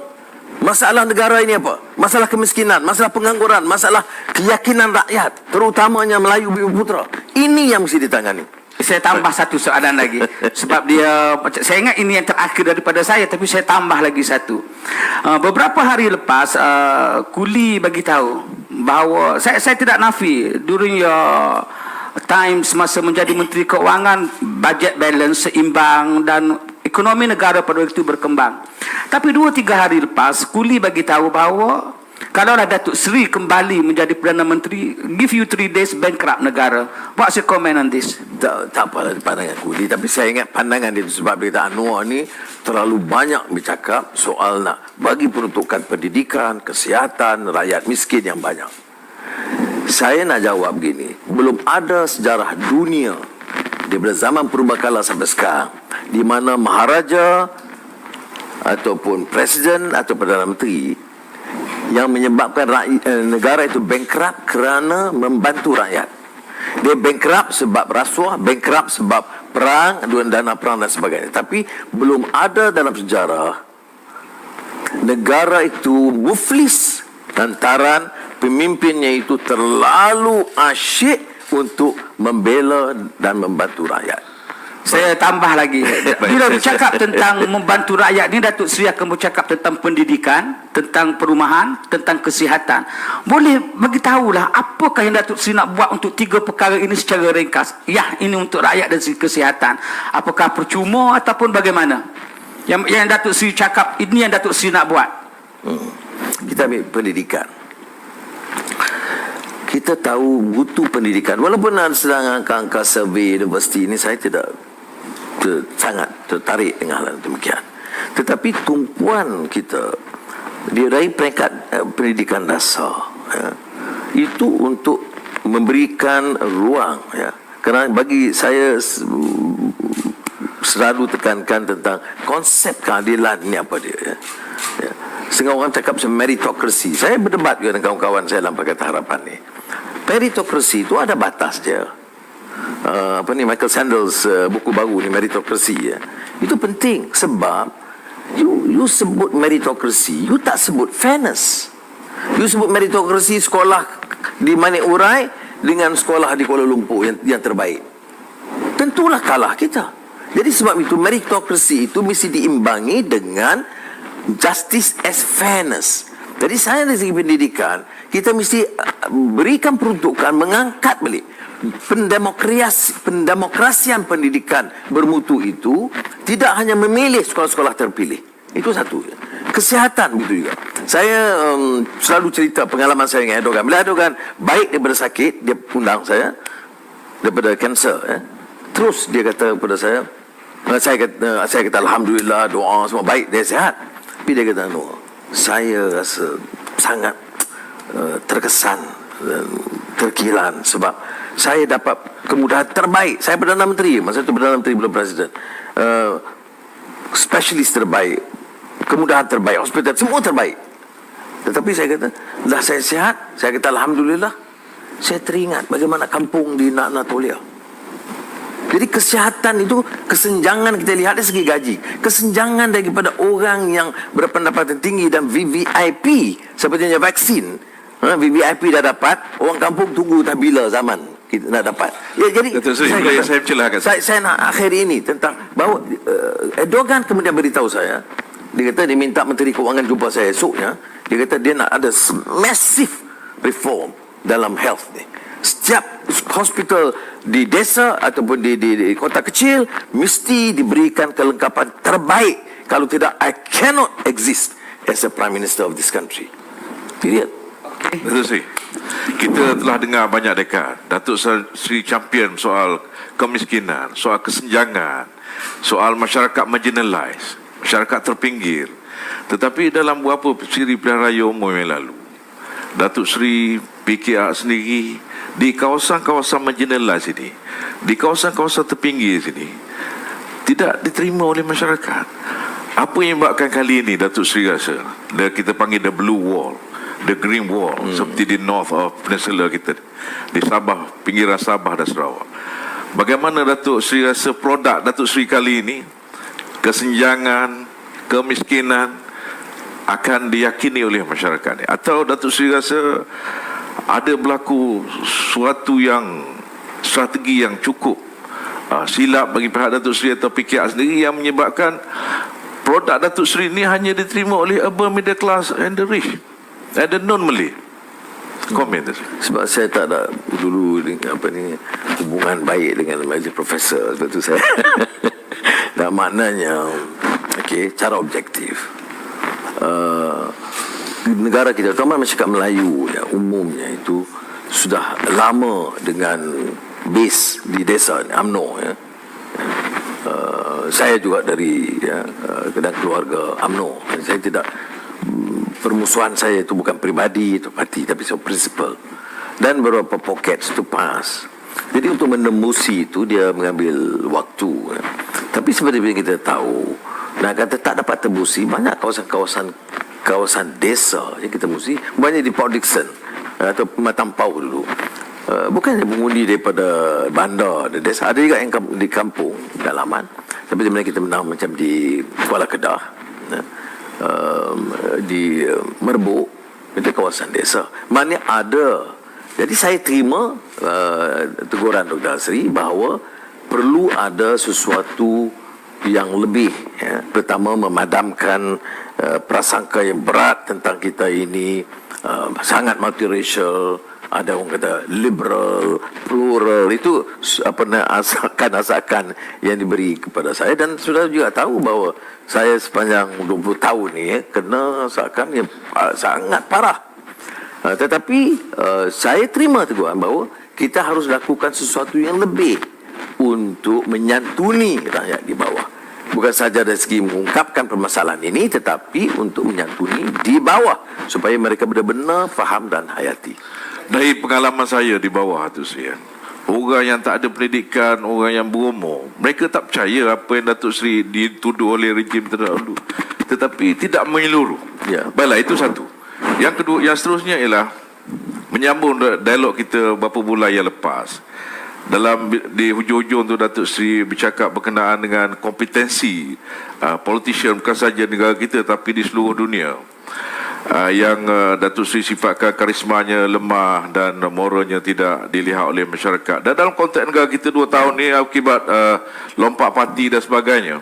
Masalah negara ini apa? Masalah kemiskinan, masalah pengangguran, masalah keyakinan rakyat, terutamanya Melayu Bumi Putra. Ini yang mesti ditangani. Saya tambah satu soalan lagi. Sebab saya ingat ini yang terakhir daripada saya, tapi saya tambah lagi satu. Beberapa hari lepas, Kuli bagi tahu bahawa saya tidak nafi during your time semasa menjadi Menteri Keuangan, budget balance seimbang dan ekonomi negara pada waktu itu berkembang. Tapi 2-3 hari lepas, Kuli bagi tahu bahawa kalaulah Datuk Seri kembali menjadi Perdana Menteri, give you 3 days bankrupt negara. What's your comment on this? Tak apalah pandangan Kuli, tapi saya ingat pandangan dia sebab dia kata Anwar ni terlalu banyak bercakap soal nak bagi peruntukan pendidikan, kesihatan, rakyat miskin yang banyak. Saya nak jawab begini, belum ada sejarah dunia daripada zaman purbakala sampai sekarang di mana maharaja ataupun presiden atau Perdana Menteri yang menyebabkan negara itu bankrupt kerana membantu rakyat. Dia bankrupt sebab rasuah, bankrupt sebab perang, dana perang dan sebagainya. Tapi belum ada dalam sejarah negara itu muflis lantaran pemimpinnya itu terlalu asyik untuk membela dan membantu rakyat. Saya tambah lagi. Bila bercakap tentang membantu rakyat ni, Datuk Seri akan bercakap tentang pendidikan, tentang perumahan, tentang kesihatan. Boleh bagi tahulah apakah yang Datuk Seri nak buat untuk 3 perkara ini secara ringkas. Ya, ini untuk rakyat dan kesihatan. Apakah percuma ataupun bagaimana? Yang Datuk Seri cakap ini yang Datuk Seri nak buat. Kita ambil pendidikan. Kita tahu butuh pendidikan. Walaupun sedang angka-angka survei universiti ini, saya tidak sangat tertarik dengan hal demikian. Tetapi tumpuan kita diraih peringkat pendidikan dasar, ya, itu untuk memberikan ruang, ya. Kerana bagi saya selalu tekankan tentang konsep keadilan ni apa dia, ya. Ya. Setengah orang cakap meritokrasi. Saya berdebat dengan kawan-kawan saya dalam Pakatan Harapan ni. Meritokrasi itu ada batas dia. Michael Sandels buku baru ni, meritokrasi ya. Itu penting sebab you sebut meritokrasi, you tak sebut fairness. You sebut meritokrasi sekolah di Manik Urai dengan sekolah di Kuala Lumpur yang terbaik. Tentulah kalah kita. Jadi sebab itu meritokrasi itu mesti diimbangi dengan justice as fairness. Jadi saya dari segi pendidikan, kita mesti berikan peruntukan mengangkat balik pendemokrasian pendidikan bermutu itu tidak hanya memilih sekolah-sekolah terpilih. Itu satu. Kesihatan begitu juga. Saya selalu cerita pengalaman saya dengan Erdogan. Bila Erdogan baik daripada sakit, dia undang saya daripada kanser. Terus dia kata kepada saya kata alhamdulillah, doa semua baik, dia sihat. Tapi dia kata saya rasa sangat terkesan dan terkilan sebab saya dapat kemudahan terbaik. Saya Perdana Menteri, masa itu Perdana Menteri belum Presiden, spesialis terbaik, kemudahan terbaik, hospital, semua terbaik. Tetapi saya kata, dah saya sihat, saya kata alhamdulillah. Saya teringat bagaimana kampung di Anatolia. Jadi kesihatan itu kesenjangan kita lihat dari segi gaji, kesenjangan daripada orang yang berpendapatan tinggi dan VVIP sepertinya vaksin. VVIP dah dapat, orang kampung tunggu dah bila zaman kita nak dapat. Ya, jadi saya nak akhiri ini tentang bahawa Erdogan kemudian beritahu saya, dia kata dia minta Menteri Kewangan jumpa saya esoknya. Dia kata dia nak ada massive reform dalam health ni. Setiap hospital di desa ataupun di kota kecil mesti diberikan kelengkapan terbaik. Kalau tidak, I cannot exist as a Prime Minister of this country. Period. Datuk Seri, kita telah dengar banyak dekad Datuk Seri champion soal kemiskinan, soal kesenjangan, soal masyarakat marginalised, masyarakat terpinggir. Tetapi dalam beberapa siri pilihan raya umum yang lalu, Datuk Seri PKR sendiri di kawasan-kawasan marginalised ini, di kawasan-kawasan terpinggir sini, tidak diterima oleh masyarakat. Apa yang menyebabkan kali ini Datuk Seri rasa kita panggil the blue wall, the green wall, seperti di north of peninsula kita, di Sabah, pinggiran Sabah dan Sarawak. Bagaimana Datuk Seri rasa produk Datuk Seri kali ini, kesenjangan, kemiskinan akan diyakini oleh masyarakat ni? Atau Datuk Seri rasa ada berlaku suatu yang strategi yang cukup silap bagi pihak Datuk Seri atau PKR sendiri yang menyebabkan produk Datuk Seri ini hanya diterima oleh urban middle class and the rich, ada non-Malay. Komen tu. Sebab saya tak ada dulu hubungan baik dengan majlis profesor, sebab tu saya dan maknanya cara objektif negara kita, terutama masyarakat Melayu ya, umumnya itu sudah lama dengan base di desa UMNO ya. Saya juga dari dan keluarga UMNO. Saya tidak, permusuhan saya itu bukan pribadi atau parti, tapi so prinsipal. Dan beberapa pockets itu pas. Jadi untuk menembusi itu dia mengambil waktu. Ya. Tapi seperti yang kita tahu, nak kata tak dapat tembusi, banyak kawasan desa yang kita tembusi, banyak di Port Dickson atau Matampau dulu. Bukannya mengundi daripada bandar di desa, ada juga yang di kampung dalaman. Seperti mana kita menang macam di Kuala Kedah, di Merbuk, itu kawasan desa. Mana ada. Jadi saya terima teguran Dr. Asri bahawa perlu ada sesuatu yang lebih, ya. Pertama, memadamkan prasangka yang berat tentang kita ini sangat multiracial. Ada orang kata liberal, plural, itu asakan yang diberi kepada saya. Dan sudah juga tahu bahawa saya sepanjang 20 tahun ni kena asakan yang sangat parah. Tetapi saya terima teguran bahawa kita harus lakukan sesuatu yang lebih untuk menyantuni rakyat di bawah. Bukan saja dari segi mengungkapkan permasalahan ini, tetapi untuk menyantuni di bawah supaya mereka benar-benar faham dan hayati. Dari pengalaman saya di bawah tu Sri, orang yang tak ada pendidikan, orang yang berumur, mereka tak percaya apa yang Datuk Seri dituduh oleh rejim terdahulu. tetapi tidak menyeluruh. Ya. Baiklah, itu satu. Yang kedua, yang seterusnya ialah menyambung dialog kita beberapa bulan yang lepas. Di hujung-hujung tu Datuk Seri bercakap berkenaan dengan kompetensi politician bukan saja negara kita tapi di seluruh dunia, yang Datuk Seri sifatkan karismanya lemah dan moralnya tidak dilihat oleh masyarakat. Dan dalam konteks negara kita 2 tahun ni akibat lompat parti dan sebagainya,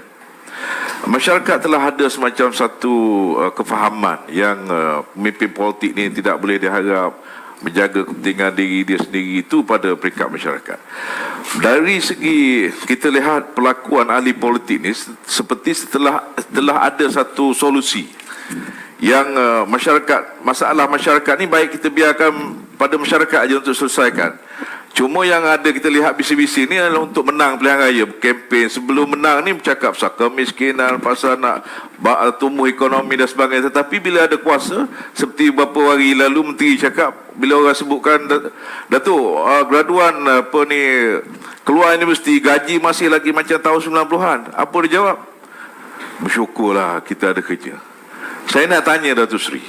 masyarakat telah ada semacam satu kefahaman yang pemimpin politik ni tidak boleh diharap menjaga kepentingan diri dia sendiri itu pada peringkat masyarakat. Dari segi kita lihat perlakuan ahli politik ni seperti setelah ada satu solusi yang masalah masyarakat ni baik kita biarkan pada masyarakat aja untuk selesaikan. Cuma yang ada kita lihat bisi-bisi ni adalah untuk menang pilihan raya, kempen. Sebelum menang ni bercakap pasal kemiskinan, pasal nak tumbuh ekonomi dan sebagainya. Tetapi bila ada kuasa, seperti beberapa hari lalu Menteri cakap, bila orang sebutkan, Datuk, graduan keluar universiti, gaji masih lagi macam tahun 90-an. Apa dia jawab? Bersyukurlah kita ada kerja. Saya nak tanya Datuk Seri,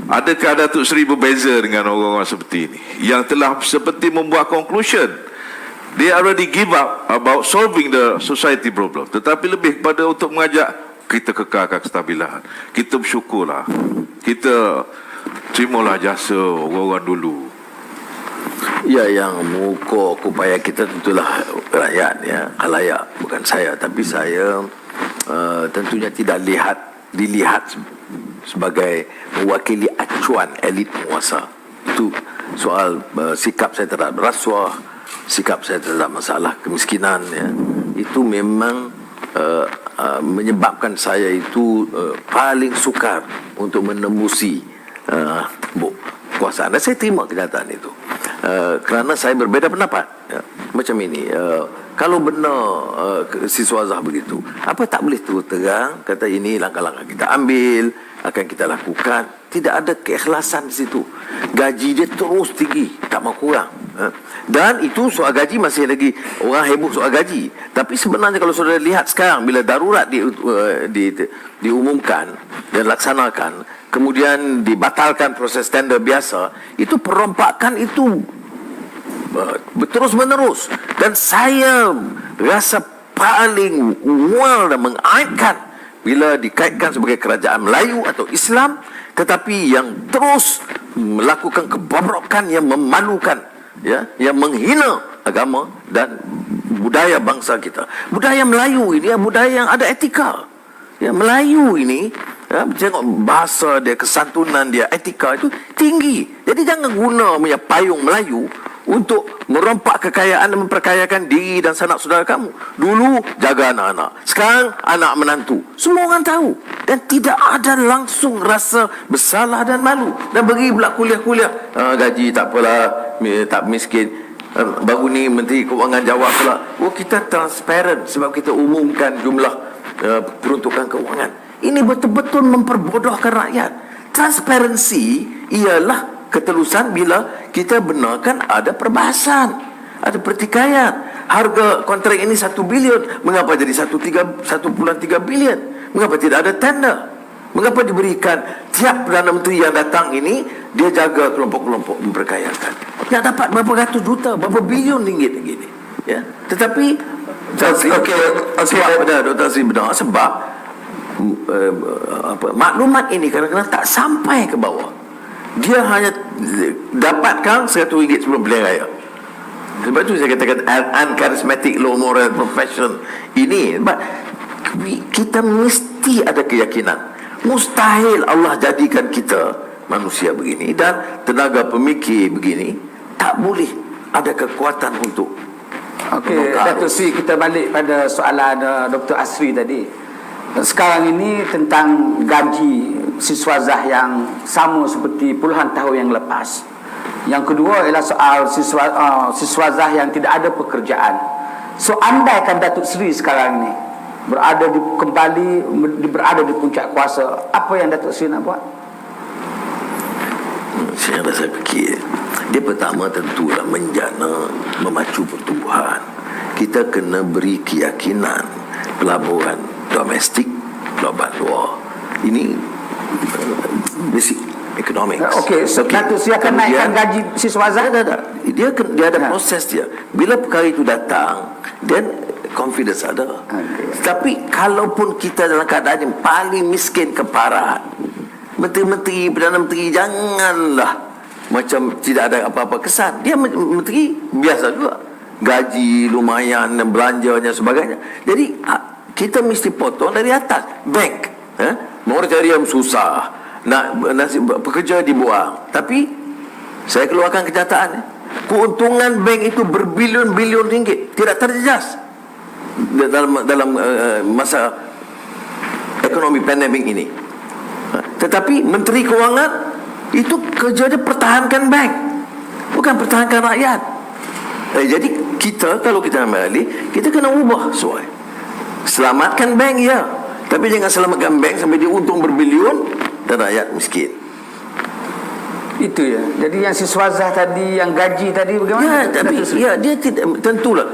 adakah Datuk Seri berbeza dengan orang-orang seperti ini yang telah seperti membuat conclusion they already give up about solving the society problem, tetapi lebih kepada untuk mengajak kita kekalkan kestabilan, kita bersyukurlah, kita terimalah jasa orang-orang dulu. Ya, yang mengukur upaya kita tentulah rakyat, ya, khalayak, bukan saya. Tapi saya tentunya tidak dilihat sebagai mewakili acuan elit penguasa. Itu soal sikap saya terhadap rasuah, sikap saya terhadap masalah kemiskinan, ya. Itu memang menyebabkan saya itu paling sukar untuk menembusi kekuasaan. Dan saya terima kenyataan itu, kerana saya berbeza pendapat, ya. Macam ini, kalau benar siswa Azhar begitu, apa tak boleh terus terang kata ini langkah-langkah kita ambil, akan kita lakukan. Tidak ada keikhlasan di situ. Gaji dia terus tinggi, tak mau kurang. Dan itu soal gaji masih lagi orang heboh soal gaji. Tapi sebenarnya kalau saudara lihat sekarang, bila darurat diumumkan dan laksanakan, kemudian dibatalkan proses tender biasa, itu perombakan itu terus menerus. Dan saya rasa paling mual dan mengaibkan bila dikaitkan sebagai kerajaan Melayu atau Islam, tetapi yang terus melakukan kebobrokan yang memalukan, ya, yang menghina agama dan budaya bangsa kita. Budaya Melayu ini budaya yang ada etika. Ya, Melayu ini, ya, tengok bahasa dia, kesantunan dia, etika itu tinggi. Jadi jangan guna punya payung Melayu untuk merompak kekayaan dan memperkayakan diri dan sanak saudara kamu. Dulu jaga anak-anak, sekarang anak menantu. Semua orang tahu dan tidak ada langsung rasa bersalah dan malu. Dan bagi pula kuliah-kuliah, gaji tak apalah, tak miskin. Baru ni Menteri Kewangan jawab pula, oh kita transparent sebab kita umumkan jumlah peruntukan kewangan. Ini betul-betul memperbodohkan rakyat. Transparansi ialah ketelusan bila kita benarkan ada perbahasan, ada pertikaian. Harga kontrak ini 1 bilion, mengapa jadi 1.3 bilion? Mengapa tidak ada tender? Mengapa diberikan tiap Perdana Menteri yang datang ini dia jaga kelompok-kelompok memperkayakan? Yang dapat berapa ratus juta, berapa bilion ringgit begini, ya. Tetapi sebab Dr. Sri benar, sebab maklumat ini kadang-kadang tak sampai ke bawah. Dia hanya dapatkan RM100 sebelum pilihan raya. Sebab itu saya katakan uncharismatic, low moral profession ini. Sebab kita mesti ada keyakinan, mustahil Allah jadikan kita manusia begini dan tenaga pemikir begini tak boleh ada kekuatan untuk. Okey, Datuk Sri, kita balik pada soalan Dr. Asri tadi. Sekarang ini tentang gaji siswa Azhar yang sama seperti puluhan tahun yang lepas. Yang kedua ialah soal siswa Azhar yang tidak ada pekerjaan. So andaikan Datuk Sri sekarang ini berada di puncak kuasa, apa yang Datuk Sri nak buat? Saya fikir dia pertama tentulah menjana, memacu pertumbuhan. Kita kena beri keyakinan pelaburan domestik global war. Ini basic economics. Okey, Datuk Seri akan naikkan gaji siswa Azhar? Dia ada proses dia. Bila perkara itu datang, then confidence ada. Tapi kalaupun kita dalam keadaan yang paling miskin keparahan, menteri-menteri, Perdana Menteri, janganlah macam tidak ada apa-apa kesan. Dia menteri biasa juga, gaji lumayan, belanjanya sebagainya. Jadi kita mesti potong dari atas. Bank, moratorium susah, pekerja dibuang. Tapi saya keluarkan kenyataan, keuntungan bank itu berbilion-bilion ringgit tidak terjejas dalam masa ekonomi pandemik ini. Tetapi Menteri Kewangan itu kerja dia pertahankan bank, bukan pertahankan rakyat. Jadi kalau kita ambil alih, kita kena ubah soal. Selamatkan bank ya, tapi jangan selamatkan bank sampai dia untung berbilion dan rakyat miskin. Itu ya. Jadi yang siswa Azhar tadi, yang gaji tadi bagaimana? Dia tidak, tentulah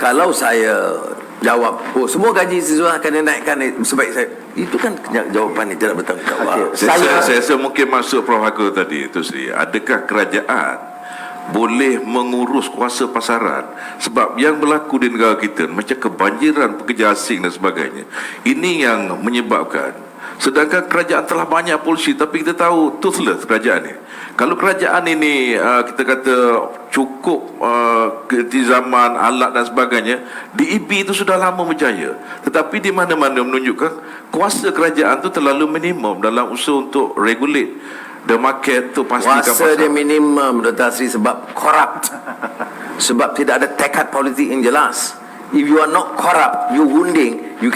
kalau saya jawab, semua gaji siswa akan dinaikkan sebaik saya, itu kan jawapan yang tidak bertanggungjawab. Saya mungkin masuk Prof Agus tadi itu Sri. Adakah kerajaan boleh mengurus kuasa pasaran? Sebab yang berlaku di negara kita macam kebanjiran pekerja asing dan sebagainya, ini yang menyebabkan, sedangkan kerajaan telah banyak polisi, tapi kita tahu toothless kerajaan ni. Kalau kerajaan ini kita kata cukup di zaman alat dan sebagainya, DEP itu sudah lama berjaya. Tetapi di mana-mana menunjukkan kuasa kerajaan itu terlalu minimum dalam usaha untuk regulate the market, tu pastikan kuasa dia minimum, Dr. Asri, sebab corrupt. Sebab tidak ada tekad politik yang jelas. If you are not corrupt, you hunding, you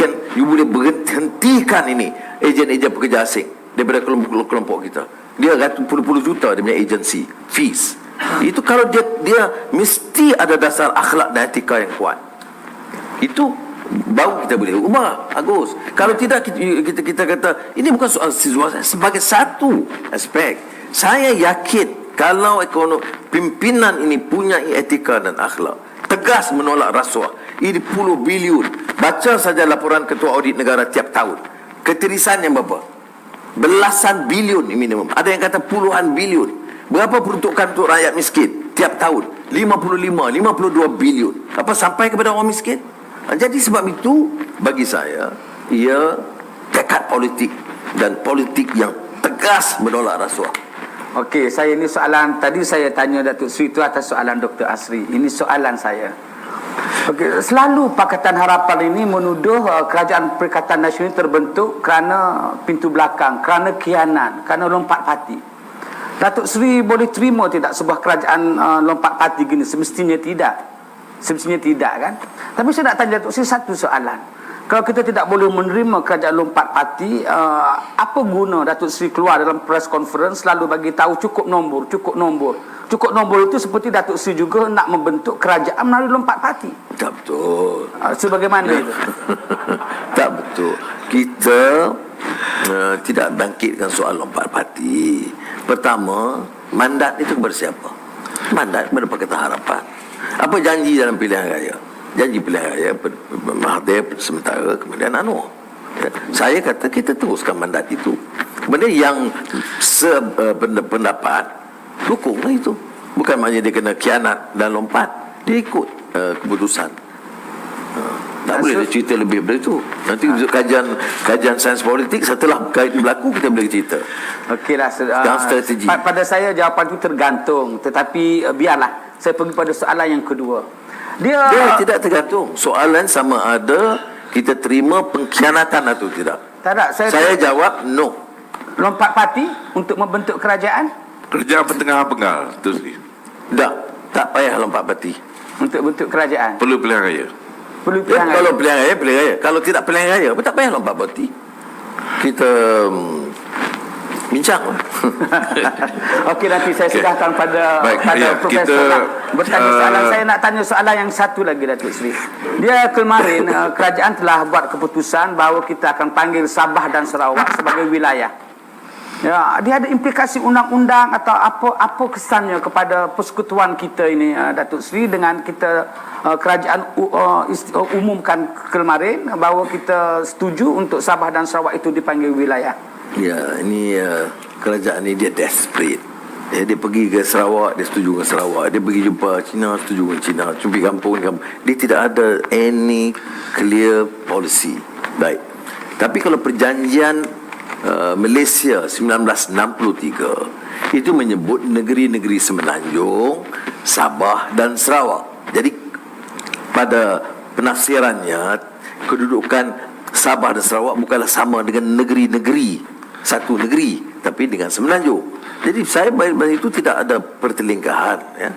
boleh berhentikan ini ejen-ejen pekerja asing daripada kelompok kita. Dia ratus puluh juta dia punya agency fees. Itu kalau dia mesti ada dasar akhlak dan etika yang kuat. Itu baru kita boleh ubah, Agus. Kalau tidak, kita kata ini bukan soal siswa, sebagai satu aspek. Saya yakin kalau pimpinan ini punya etika dan akhlak, tegas menolak rasuah, ini puluh bilion. Baca saja laporan Ketua Audit Negara tiap tahun. Ketirisan yang berapa? Belasan bilion minimum. Ada yang kata puluhan bilion. Berapa peruntukan untuk rakyat miskin tiap tahun? 52 bilion. Apa sampai kepada orang miskin? Jadi sebab itu, bagi saya, ia tekad politik dan politik yang tegas menolak rasuah. Okey, saya ini soalan tadi saya tanya Datuk Seri itu atas soalan Dr. Asri. Ini soalan saya. Okey, selalu Pakatan Harapan ini menuduh Kerajaan Perikatan Nasional terbentuk kerana pintu belakang, kerana khianat, kerana lompat parti. Datuk Seri boleh terima tidak sebuah kerajaan lompat parti gini? Semestinya tidak. Semestinya tidak, kan? Tapi saya nak tanya Datuk Seri satu soalan. Kalau kita tidak boleh menerima kerajaan lompat parti, apa guna Datuk Seri keluar dalam press conference selalu bagi tahu cukup nombor, cukup nombor. Cukup nombor itu seperti Datuk Seri juga nak membentuk kerajaan melalui lompat parti. Tak betul. Sebagaimana itu? Tak betul. Kita tidak bangkitkan soal lompat parti. Pertama, mandat itu kepada siapa? Mandat kepada Pakatan Harapan. Apa janji dalam pilihan raya? Janji pilihan raya Mahathir sementara, kemudian Anwar. Saya kata kita teruskan mandat itu. Kemudian yang sependapat, dukunglah itu. Bukan maknanya dia kena khianat dan lompat. Dia ikut keputusan. Tak boleh dia cerita lebih daripada itu. Nanti kajian sains politik, setelah berlaku kita boleh cerita. Okeylah, strategi. pada saya jawapan itu tergantung. Tetapi biarlah saya pergi pada soalan yang kedua. Dia tidak tergantung. Soalan sama ada kita terima pengkhianatan atau tidak. Tak ada, saya jawab no. Lompat parti untuk membentuk kerajaan? Kerajaan pertengahan penggal tu Sri. Tak payah lompat parti Untuk bentuk kerajaan? Perlu pilihan raya. Perlu pilihan raya? Kalau pilihan raya. Kalau tidak pilihan raya, tak payah lompat parti. Kita bincang. Okey, nanti saya sedahkan pada Profesor kita, bertanya soalan. Saya nak tanya soalan yang satu lagi, Datuk Seri. Dia kemarin kerajaan telah buat keputusan bahawa kita akan panggil Sabah dan Sarawak sebagai wilayah. Ya, dia ada implikasi undang-undang atau apa kesannya kepada persekutuan kita ini, Datuk Seri, dengan kita kerajaan umumkan kemarin bahawa kita setuju untuk Sabah dan Sarawak itu dipanggil wilayah. Ya, ini kerajaan ni dia desperate. Dia pergi ke Sarawak, dia setuju dengan Sarawak. Dia pergi jumpa Cina, setuju dengan Cina. Cumpi kampung. Dia tidak ada any clear policy. Baik. Tapi kalau perjanjian Malaysia 1963 itu menyebut negeri-negeri Semenanjung, Sabah dan Sarawak. Jadi pada penafsirannya, kedudukan Sabah dan Sarawak bukanlah sama dengan negeri-negeri, satu negeri, tapi dengan Semenanjung. Jadi saya bagi itu tidak ada pertelingkahan, ya.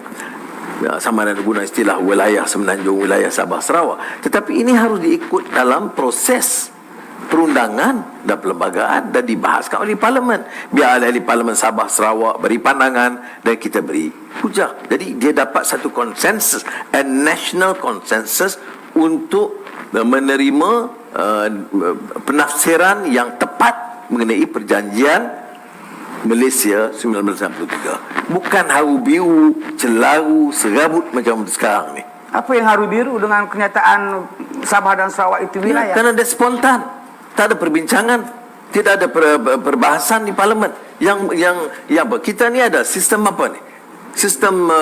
Sama ada guna istilah wilayah Semenanjung, wilayah Sabah, Sarawak. Tetapi ini harus diikut dalam proses perundangan dan perlembagaan dan dibahaskan oleh Parlimen. Biar ahli Parlimen Sabah Sarawak beri pandangan dan kita beri hujah. Jadi dia dapat satu konsensus, a national consensus untuk menerima penafsiran yang tepat mengenai perjanjian Malaysia 1963. Bukan haru biru, celaru, serabut macam sekarang ni. Apa yang haru biru dengan kenyataan Sabah dan Sarawak itu wilayah? Kerana dia spontan. Tak ada perbincangan, tidak ada perbahasan di Parlimen. Yang apa? Kita ni ada sistem apa ni? Sistem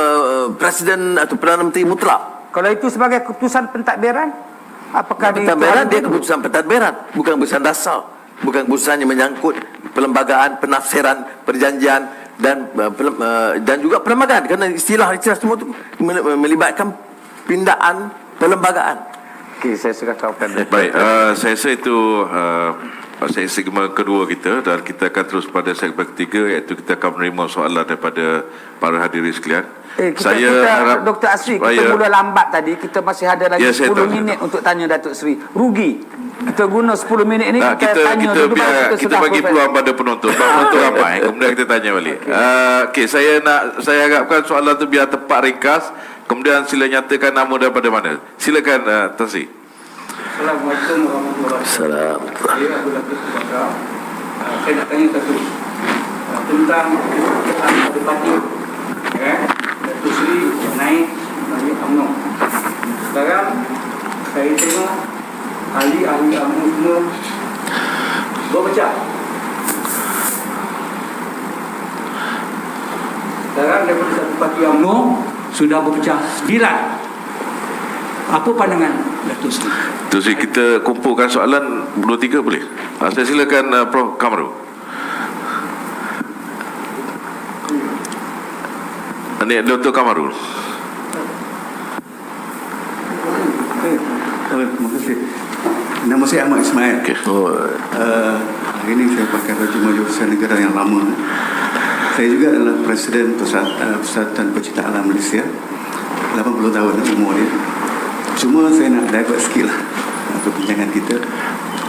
Presiden atau Perdana Menteri mutlak. Kalau itu sebagai keputusan pentadbiran, apakah pentadbiran dia keputusan pentadbiran, bukan keputusan dasar, bukan keputusan yang menyangkut perlembagaan, penafsiran, perjanjian dan juga perlembagaan. Kerana istilah semua itu melibatkan pindaan perlembagaan. Okey, saya sudah tahukan. Baik, saya rasa itu segmen kedua kita, dan kita akan terus pada segmen ketiga, iaitu kita akan menerima soalan daripada para hadirin sekalian. Kita harap Dr. Asri, kita mula lambat tadi, kita masih ada lagi 10 minit untuk tanya Datuk Seri. Rugi kita guna 10 minit ini, kita tanya dulu, kita bagi peluang pada penonton. Penonton ramai, kemudian kita tanya balik. Okey, saya harapkan soalan itu biar tepat, ringkas. Kemudian sila nyatakan nama daripada mana. Silakan Tan Sri. Assalamualaikum warahmatullahi wabarakatuh. Saya Abdul Hafiz Bakar. Saya nak tanya satu tentang ada parti, Datuk Seri naik dari UMNO. Sekarang saya tengok ahli-ahli UMNO semua berpecah. Sekarang daripada satu parti UMNO sudah berpecah 9. Apa pandangan Datuk Seri? Datuk Seri, kita kumpulkan soalan 2-3 boleh? Saya silakan Prof. Kamarul. Ini Dr. Kamarul. Terima kasih. Nama saya Ahmad Ismail. Okay. Hari ini saya pakai baju Majurusan Negara yang lama. Saya juga adalah Presiden Persatuan Pecinta Alam Malaysia. 80 tahun umur dia. Cuma saya nak divert sikit lah perbincangan kita.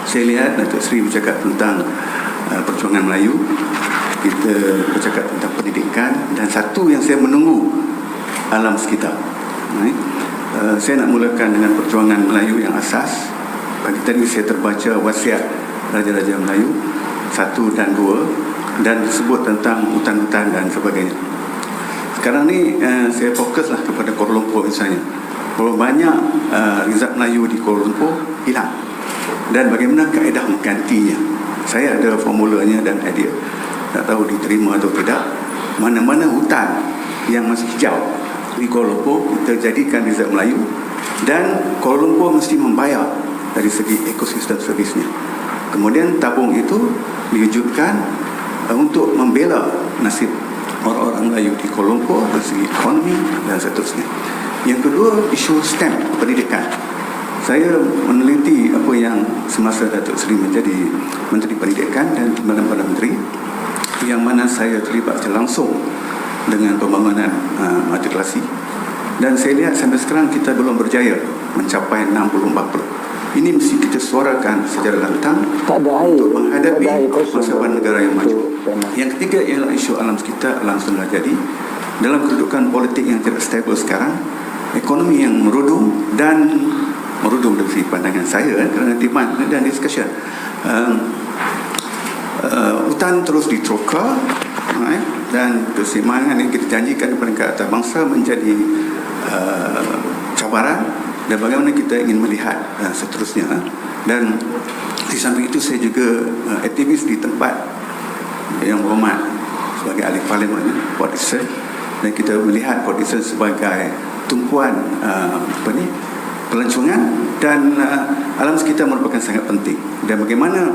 Saya lihat Datuk Seri bercakap tentang perjuangan Melayu. Kita bercakap tentang pendidikan. Dan satu yang saya menunggu, alam sekitar. Saya nak mulakan dengan perjuangan Melayu yang asas. Pagi tadi saya terbaca wasiat Raja-Raja Melayu 1 dan 2, dan disebut tentang hutan-hutan dan sebagainya. Sekarang ni saya fokuslah kepada Kuala Lumpur misalnya. Berapa banyak rizab Melayu di Kuala Lumpur hilang, dan bagaimana kaedah menggantinya. Saya ada formulanya dan idea, tak tahu diterima atau tidak. Mana-mana hutan yang masih hijau di Kuala Lumpur kita jadikan rizab Melayu, dan Kuala Lumpur mesti membayar dari segi ekosistem servisnya. Kemudian tabung itu diwujudkan untuk membela nasib orang-orang Melayu di Kuala Lumpur dari segi ekonomi dan seterusnya. Yang kedua, isu STEM, pendidikan. Saya meneliti apa yang semasa Datuk Seri menjadi Menteri Pendidikan dan Timbalan Perdana Menteri, yang mana saya terlibat langsung dengan pembangunan matrikulasi, dan saya lihat sampai sekarang kita belum berjaya mencapai 60-40. Ini mesti kita suarakan secara lantang untuk menghadapi masa negara yang maju. Yang ketiga ialah isu alam sekitar, alam semula jadi. Dalam kedudukan politik yang tidak stabil sekarang, ekonomi yang merudum, dan merudum dari pandangan saya kerana demand dan discussion. hutan terus diteroka, dan keseimbangan yang kita janjikan kepada bangsa menjadi cabaran, dan bagaimana kita ingin melihat seterusnya. Dan di samping itu saya juga aktivis di tempat yang berhormat sebagai ahli parlimen Port Dickson, dan kita melihat Port Dickson sebagai tumpuan pelancongan, dan alam sekitar merupakan sangat penting, dan bagaimana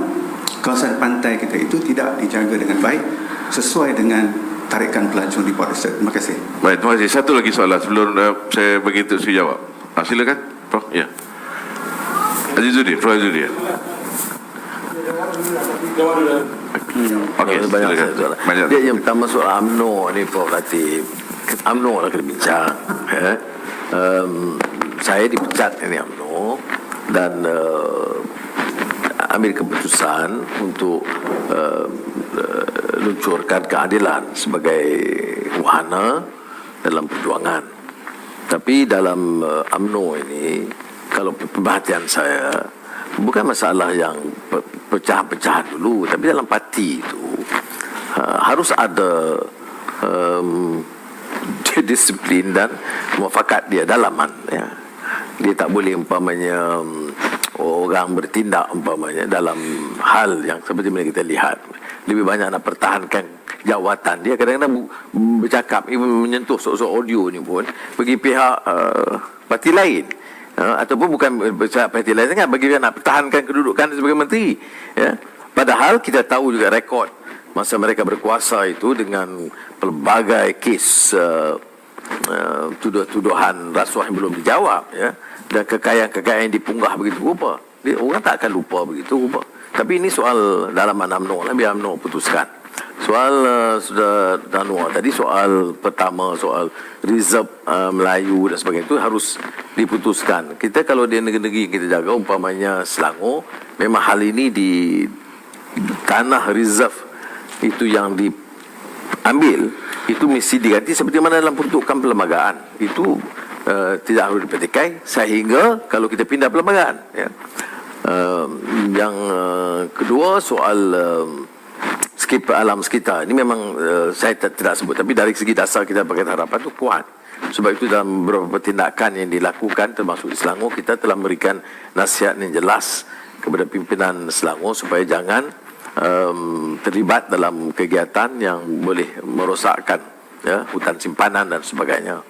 kawasan pantai kita itu tidak dijaga dengan baik sesuai dengan tarikan pelancong di Port Dickson. Terima kasih. Baik, terima kasih. Satu lagi soalan sebelum saya bagi Tok Sri jawab. Silakan, Prof. Ya. Azizuddin, Prof. Azizuddin. Okey, silakan. Banyak. Dia yang pertama soal UMNO ni, Prof. Latif. UMNO lah kena bincang. Saya dipecat ini UMNO, dan ambil keputusan untuk luncurkan keadilan sebagai wahana dalam perjuangan. Tapi dalam UMNO ini, kalau perhatian saya, bukan masalah yang pecah-pecah dulu, tapi dalam parti itu harus ada disiplin dan muafakat dia dalaman, ya. Dia tak boleh umpamanya orang bertindak umpamanya dalam hal yang seperti mana kita lihat, lebih banyak nak pertahankan jawatan dia. Kadang-kadang bercakap, menyentuh soal audio ni pun bagi pihak parti lain, ataupun bukan parti lain sangat, bagi dia nak pertahankan kedudukan sebagai menteri, ya. Padahal kita tahu juga rekod masa mereka berkuasa itu dengan pelbagai kes tuduhan rasuah yang belum dijawab, ya, dan kekayaan-kekayaan yang dipunggah begitu rupa. Orang tak akan lupa begitu rupa. Tapi ini soal dalaman UMNO lah, biar UMNO putuskan. Soal sudah Danua tadi, soal pertama soal reserve Melayu dan sebagainya, itu harus diputuskan. Kita kalau di negeri-negeri kita jaga, umpamanya Selangor, memang hal ini di tanah reserve itu yang diambil, itu mesti diganti seperti mana dalam peruntukan perlembagaan. Itu tidak harus dipetikai, sehingga kalau kita pindah perlembagaan, ya. Yang kedua soal alam sekitar ini memang saya tidak sebut, tapi dari segi dasar kita Pakatan Harapan itu kuat. Sebab itu dalam beberapa tindakan yang dilakukan termasuk di Selangor, kita telah memberikan nasihat yang jelas kepada pimpinan Selangor supaya jangan terlibat dalam kegiatan yang boleh merosakkan, ya, hutan simpanan dan sebagainya.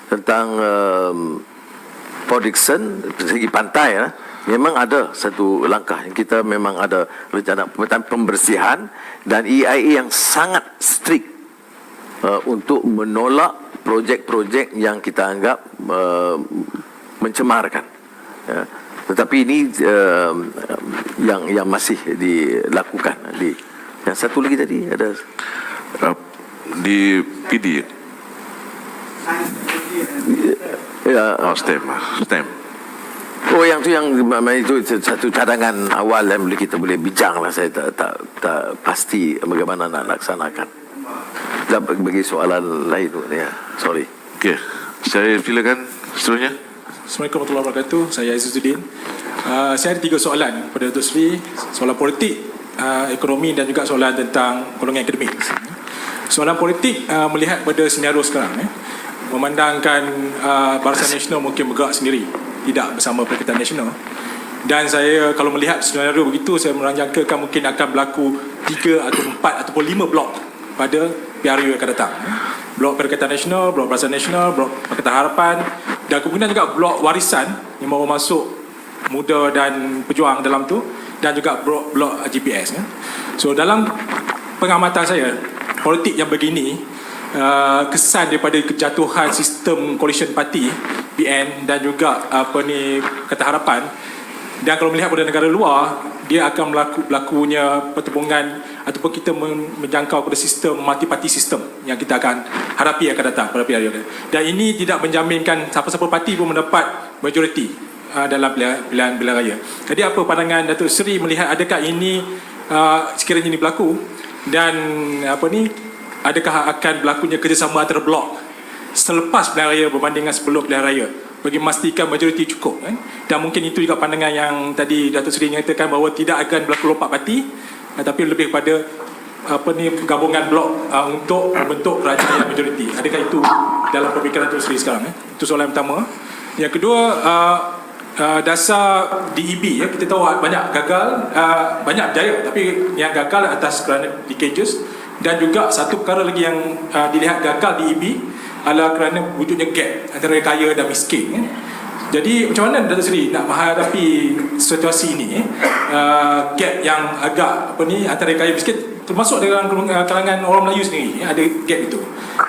Tentang Port Dickson segi pantai, ya, memang ada satu langkah yang kita memang ada rencana pembersihan, dan EIA yang sangat strict untuk menolak projek-projek yang kita anggap mencemarkan, ya. Tetapi ini yang masih dilakukan. Yang satu lagi tadi ada di PD. Ya, STEM. Oh, yang itu satu cadangan awal yang kita boleh bincang lah. Saya tak pasti bagaimana nak laksanakan. Bagi soalan lain tu, ya. Sorry. Okey, saya silakan seterusnya. Assalamualaikum warahmatullahi wabarakatuh. Saya Azizuddin. Saya ada 3 soalan kepada Datuk Seri. Soalan politik, ekonomi dan juga soalan tentang golongan akademik. Soalan politik, melihat pada senario sekarang, memandangkan Barisan Nasional mungkin bergerak sendiri, tidak bersama Perikatan Nasional. Dan saya kalau melihat senario begitu, saya meranjangkakan mungkin akan berlaku 3 atau 4 ataupun 5 blok pada PRU yang akan datang. Blok Perikatan Nasional, blok Barisan Nasional, blok Pakatan Harapan, dan kemudian juga blok warisan yang mahu masuk muda dan pejuang dalam tu, dan juga blok GPS. So dalam pengamatan saya, politik yang begini, kesan daripada kejatuhan sistem coalition party BN dan juga Pakatan Harapan, dan kalau melihat pada negara luar, dia akan berlakunya pertembungan ataupun kita menjangkau pada sistem multi-party system yang kita akan hadapi akan datang pada pilihan. Dan ini tidak menjaminkan siapa-siapa parti pun mendapat majoriti dalam pilihan raya. Jadi apa pandangan Datuk Seri melihat adakah ini sekiranya ini berlaku, dan adakah akan berlakunya kerjasama antara blok selepas pilihan raya berbanding dengan sebelum pilihan raya bagi memastikan majoriti cukup, Dan mungkin itu juga pandangan yang tadi Datuk Seri nyatakan bahawa tidak akan berlaku lompat parti, tapi lebih pada gabungan blok untuk membentuk kerajaan yang majoriti. Adakah itu dalam pemikiran Datuk Seri sekarang? Itu soalan pertama. Yang kedua, dasar DEB, kita tahu banyak gagal, banyak berjaya, tapi yang gagal atas kerana leakages. Dan juga satu perkara lagi yang dilihat gagal DEB adalah kerana wujudnya gap antara kaya dan miskin. Jadi macam mana Datuk Seri nak menghadapi situasi ini, gap yang agak antara kaya miskin, termasuk dalam kalangan orang Melayu sendiri, ada gap itu.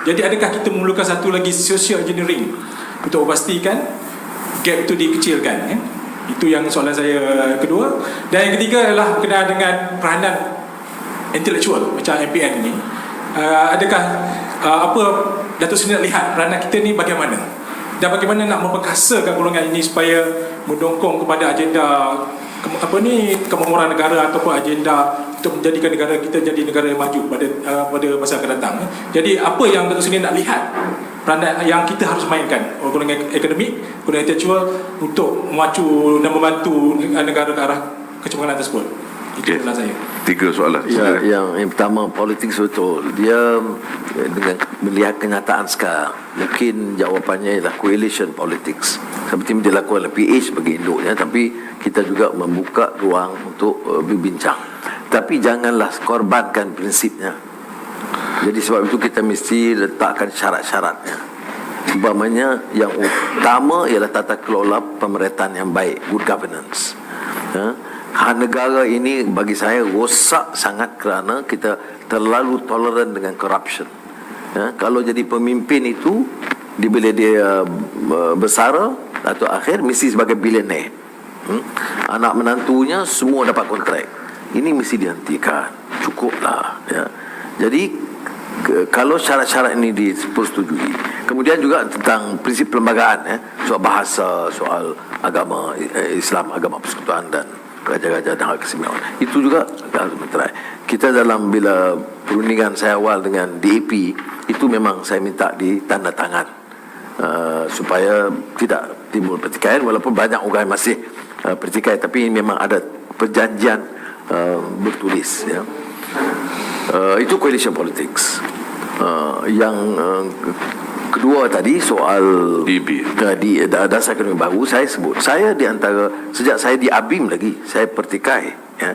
Jadi adakah kita memerlukan satu lagi social engineering untuk memastikan gap itu dikecilkan? Itu yang soalan saya kedua. Dan yang ketiga adalah berkenaan dengan peranan intelektual macam MPN ni. Adakah apa Datuk Seri nak lihat peranan kita ni bagaimana, dan bagaimana nak memperkasakan golongan ini supaya mendongkong kepada agenda kemakmuran negara ataupun agenda untuk menjadikan negara kita jadi negara yang maju pada masa akan datang. Jadi apa yang Datuk Seri nak lihat peranan yang kita harus mainkan golongan akademik, golongan intelektual untuk memacu dan membantu negara ke arah kecemerlangan tersebut? Itu soalan saya. 3 soalan. Ya, yang pertama, politik betul. Dia dengan melihat kenyataan sekarang, mungkin jawapannya ialah coalition politics. Seperti yang dilakukan oleh PH bagi induknya, tapi kita juga membuka ruang untuk berbincang. Tapi janganlah korbankan prinsipnya. Jadi sebab itu kita mesti letakkan syarat-syaratnya. Umpamanya yang utama ialah tata kelola pemerintahan yang baik, good governance. Negara ini bagi saya rosak sangat kerana kita terlalu toleran dengan corruption. Kalau jadi pemimpin itu, bila dia bersara atau akhir mesti sebagai billionaire, anak menantunya semua dapat kontrak. Ini mesti dihentikan. Cukuplah, ya. Jadi kalau syarat-syarat ini disetujui, kemudian juga tentang prinsip perlembagaan, soal bahasa, soal agama Islam, agama persekutuan dan raja-raja dan hak keistimewaan, itu juga harus menterai. Kita dalam bila perundingan saya awal dengan DAP, itu memang saya minta ditandatangan supaya tidak timbul pertikaian, walaupun banyak orang masih pertikaian, tapi memang ada perjanjian bertulis, ya. Itu coalition politics. Yang kedua tadi soal DB. di dasar ekonomi baru, saya sebut, saya di antara sejak saya di ABIM lagi saya pertikai, ya.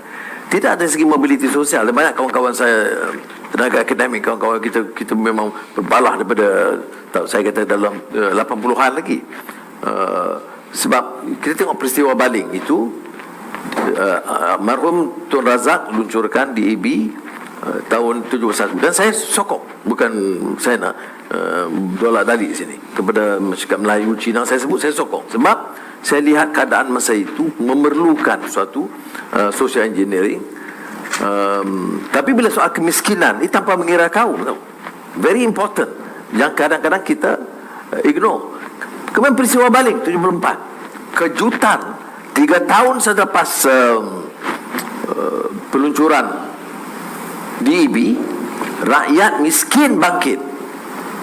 Tidak ada segi mobiliti sosial. Dan banyak kawan-kawan saya tenaga akademik, kawan-kawan kita memang berbalah daripada saya kata dalam 80-an lagi. Sebab kita tengok peristiwa Baling itu, almarhum Tun Razak luncurkan DAB tahun 71, dan saya sokong, bukan saya nak dolak dalik sini kepada masyarakat Melayu, Cina, saya sebut saya sokong sebab saya lihat keadaan masa itu memerlukan suatu social engineering. Tapi bila soal kemiskinan ini tanpa mengira kaum, very important, yang kadang-kadang kita ignore. Kemudian peristiwa Baling 74, kejutan 3 tahun selepas peluncuran DEB, rakyat miskin bangkit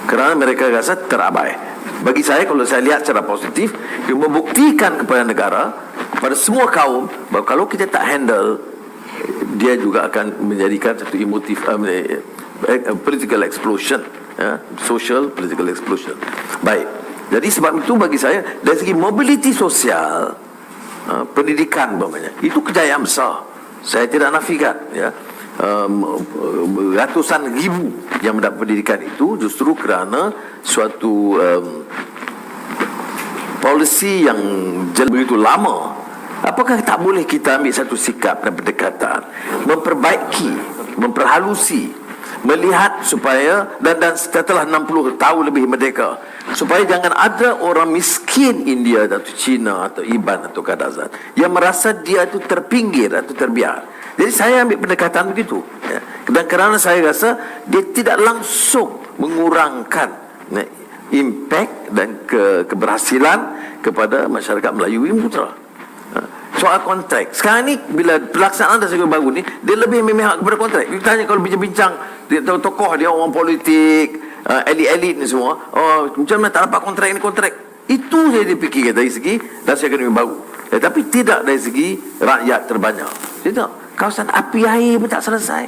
kerana mereka rasa terabai. Bagi saya, kalau saya lihat secara positif, dia membuktikan kepada negara, kepada semua kaum, bahawa kalau kita tak handle, dia juga akan menjadikan satu emotif political explosion, ya, social political explosion. Baik, jadi sebab itu bagi saya dari segi mobiliti sosial, pendidikan umpamanya, itu kejayaan besar, saya tidak nafikan, ya. Ratusan ribu yang mendapat pendidikan itu justru kerana suatu polisi yang begitu lama. Apakah tak boleh kita ambil satu sikap dan pendekatan, memperbaiki, memperhalusi, melihat supaya dan setelah 60 tahun lebih merdeka, supaya jangan ada orang miskin India atau China atau Iban atau Kadazan yang merasa dia itu terpinggir atau terbiar. Jadi saya ambil pendekatan begitu, ya. Dan kerana saya rasa dia tidak langsung mengurangkan, ya, impact dan keberhasilan kepada masyarakat Melayu yang putra. Soal kontrak sekarang ni, bila pelaksanaan dasar ekonomi baru ni, dia lebih memihak kepada kontrak. Kita tanya, kalau bincang-bincang dia tokoh dia, orang politik, elit-elit ni semua, macam mana tak dapat kontrak ini, kontrak itu saya dipikirkan dari segi dasar ekonomi baru. Tapi tidak dari segi rakyat terbanyak. Tidak. Kawasan api air pun tak selesai.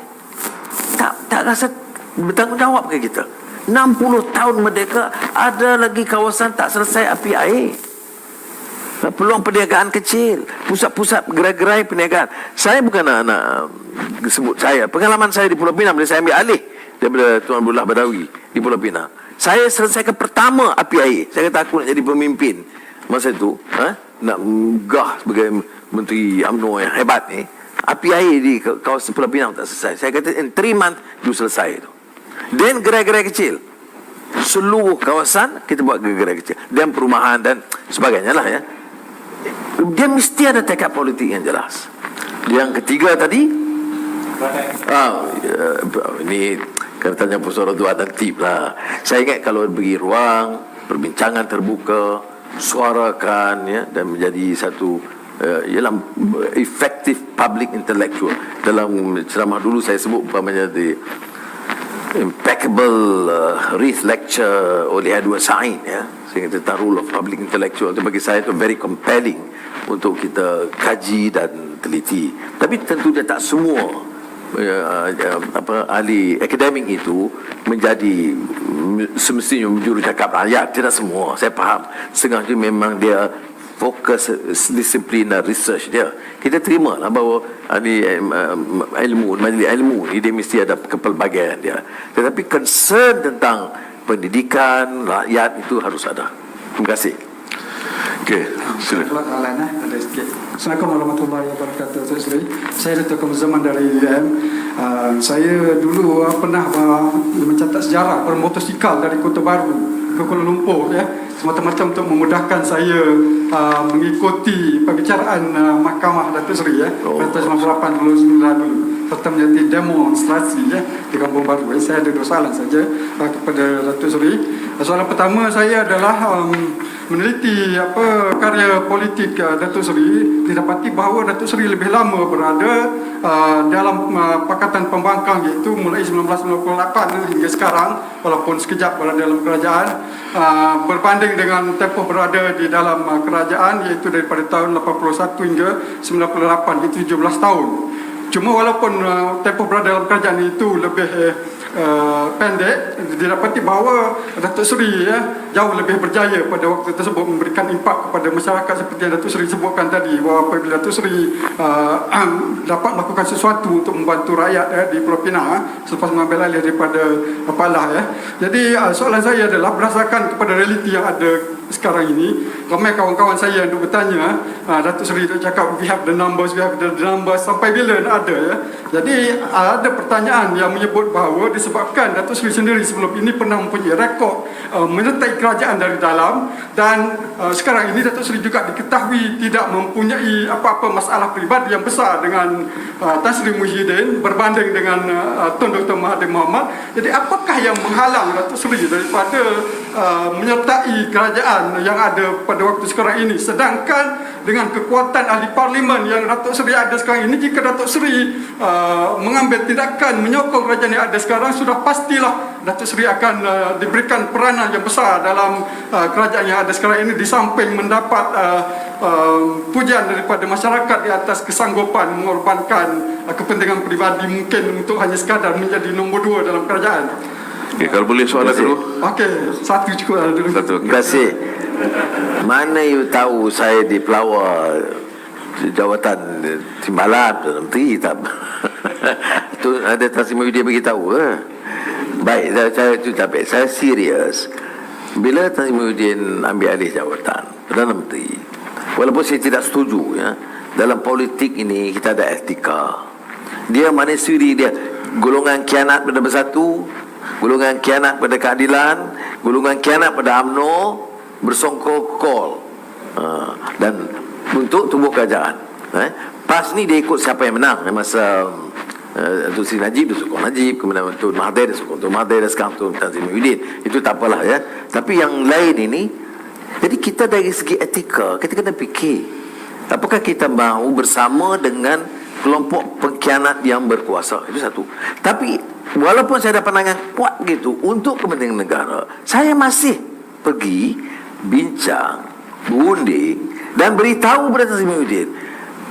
Tak rasa bertanggungjawab ke kita. 60 tahun merdeka, ada lagi kawasan tak selesai api air. Peluang perniagaan kecil, pusat-pusat gerai-gerai perniagaan. Saya bukan nak sebut saya. Pengalaman saya di Pulau Pinang bila saya ambil alih daripada Tuan Abdullah Badawi di Pulau Pinang. Saya selesaikan pertama api air. Saya kata aku nak jadi pemimpin masa itu, nak megah sebagai Menteri UMNO yang hebat ni. Api air di kawasan Pulau Pinang tak selesai. Saya kata in 3 months itu selesai itu. Dan gerai-gerai kecil, seluruh kawasan kita buat gerai kecil dan perumahan dan sebagainya lah ya. Dia mesti ada tekad politik yang jelas. Yang ketiga tadi, ini kena tanya Pusara Tuan dan tip lah. Saya ingat kalau bagi ruang perbincangan terbuka, suarakan ya, dan menjadi satu ialah effective public intellectual. Dalam ceramah dulu saya sebut umpamanya di impeccable Reith lecture oleh Edward Said ya, sehingga tentang rule of public intellectual itu bagi saya itu very compelling untuk kita kaji dan teliti. Tapi tentu dia tak semua ahli akademik itu menjadi semestinya menjurucakap rakyat. Tidak semua, saya faham. Setengah itu memang dia fokus disiplin dan research dia. Kita terima lah bahawa ahli ilmu, majlis ilmu ni dia mesti ada kepelbagaian dia. Tetapi concern tentang pendidikan rakyat itu harus ada. Terima kasih. Okey, silakan. Assalamualaikum warahmatullahi wabarakatuh. Saya Dato' Kemuzaman dari UiM. Saya dulu pernah mencatat sejarah bermotosikal dari Kota Baru ke Kuala Lumpur ya, semata-mata untuk memudahkan saya mengikuti perbicaraan Mahkamah Datuk Seri ya, pada 98 dulu serta menjadi demonstrasi ya di Kampung Baru. Saya ada 2 soalan saja kepada Datuk Seri. Soalan pertama saya adalah meneliti karya politik Datuk Seri. Didapati bahawa Datuk Seri lebih lama berada dalam Pakatan Pembangkang, iaitu mulai 1998 hingga sekarang, walaupun sekejap berada dalam kerajaan, berbanding dengan tempoh berada di dalam kerajaan, iaitu daripada tahun 81 hingga 98, iaitu 17 tahun. Cuma walaupun tempoh berada dalam kerajaan itu lebih pendek, didapati bahawa Datuk Seri jauh lebih berjaya pada waktu tersebut memberikan impak kepada masyarakat seperti yang Datuk Seri sebutkan tadi, bahawa apabila Datuk Seri dapat melakukan sesuatu untuk membantu rakyat di Pulau Pinang selepas mengambil alih daripada Palah ya. Jadi soalan saya adalah berdasarkan kepada realiti yang ada sekarang ini, ramai kawan-kawan saya yang bertanya, Datuk Seri tu cakap we have the numbers, sampai bila nak ada ya. Jadi ada pertanyaan yang menyebut bahawa disebabkan Datuk Seri sendiri sebelum ini pernah mempunyai rekod menyertai kerajaan dari dalam, dan sekarang ini Datuk Seri juga diketahui tidak mempunyai apa-apa masalah peribadi yang besar dengan Tan Sri Muhyiddin berbanding dengan Tun Dr. Mahathir Mohamad. Jadi apakah yang menghalang Datuk Seri daripada menyertai kerajaan yang ada pada waktu sekarang ini, sedangkan dengan kekuatan ahli parlimen yang Datuk Seri ada sekarang ini, jika Datuk Seri mengambil tindakan menyokong kerajaan yang ada sekarang, sudah pastilah Datuk Seri akan diberikan peranan yang besar dalam kerajaan yang ada sekarang ini, di samping mendapat pujian daripada masyarakat di atas kesanggupan mengorbankan kepentingan peribadi mungkin untuk hanya sekadar menjadi nombor 2 dalam kerajaan. Okay, kalau boleh soalan dulu. Okey, satu cukup dulu. Terima kasih. Mana you tahu saya di pelawar jawatan timbalan dalam menteri tak? Itu ada Tan Sri Muhyiddin bagi tahu Baik, saya serius. Bila Tan Sri Muhyiddin ambil alih jawatan Perdana Menteri, walaupun saya tidak setuju ya, dalam politik ini kita ada etika. Dia manusia, dia golongan kianat pada bersatu, golongan kianat pada keadilan, golongan kianat pada UMNO bersongkol dan untuk tumbuh kerajaan. Pas ni dia ikut siapa yang menang masa Tun Sri Najib dia sokong Najib, kemudian Tun Mahathir dia sokong Tun Mahathir, dan sekarang Tun Tan Sri Muhyiddin. Itu tak apalah ya. Tapi yang lain ini, jadi kita dari segi etika kita kena fikir, apakah kita mahu bersama dengan kelompok pengkhianat yang berkuasa. Itu satu. Tapi walaupun saya ada pandangan kuat gitu untuk kepentingan negara, saya masih pergi bincang, berunding dan beritahu kepada Tan Sri Muhyiddin,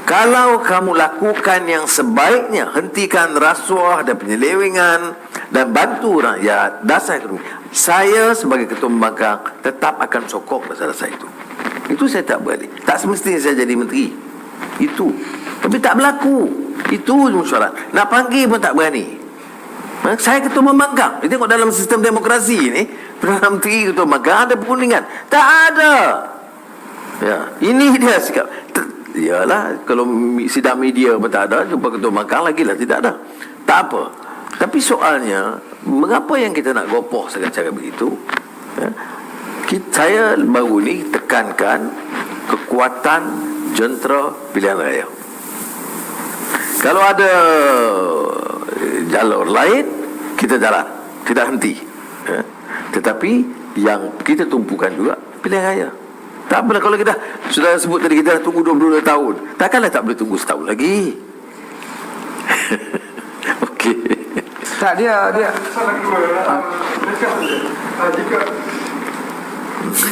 kalau kamu lakukan yang sebaiknya, hentikan rasuah dan penyelewengan dan bantu rakyat dasar ekonomi, saya sebagai ketua pembangkang tetap akan sokong dasar itu. Itu saya tak beralih. Tak semestinya saya jadi menteri. Itu. Tapi tak berlaku. Itu mesyuarat. Nak panggil pun tak berani. Saya ketua pembangkang. Tengok dalam sistem demokrasi ni, Perdana Menteri, ketua pembangkang ada perundingan. Tak ada. Ya, ini dia sikap. Yalah, kalau sidang media pun tak ada, jumpa ketua pembangkang lagi lah, tidak ada. Tak apa. Tapi soalnya, mengapa yang kita nak gopoh dengan cara begitu? Ya, saya baru ni tekankan kekuatan jentera pilihan raya. Kalau ada jalur lain, kita jalan, tidak henti. Ya. Tetapi yang kita tumpukan juga pilihan raya. Tak apalah kalau kita sudah sebut tadi, kita dah tunggu 22 tahun. Takkanlah tak boleh tunggu setahun lagi. Okey. Tak, dia Salah kedua,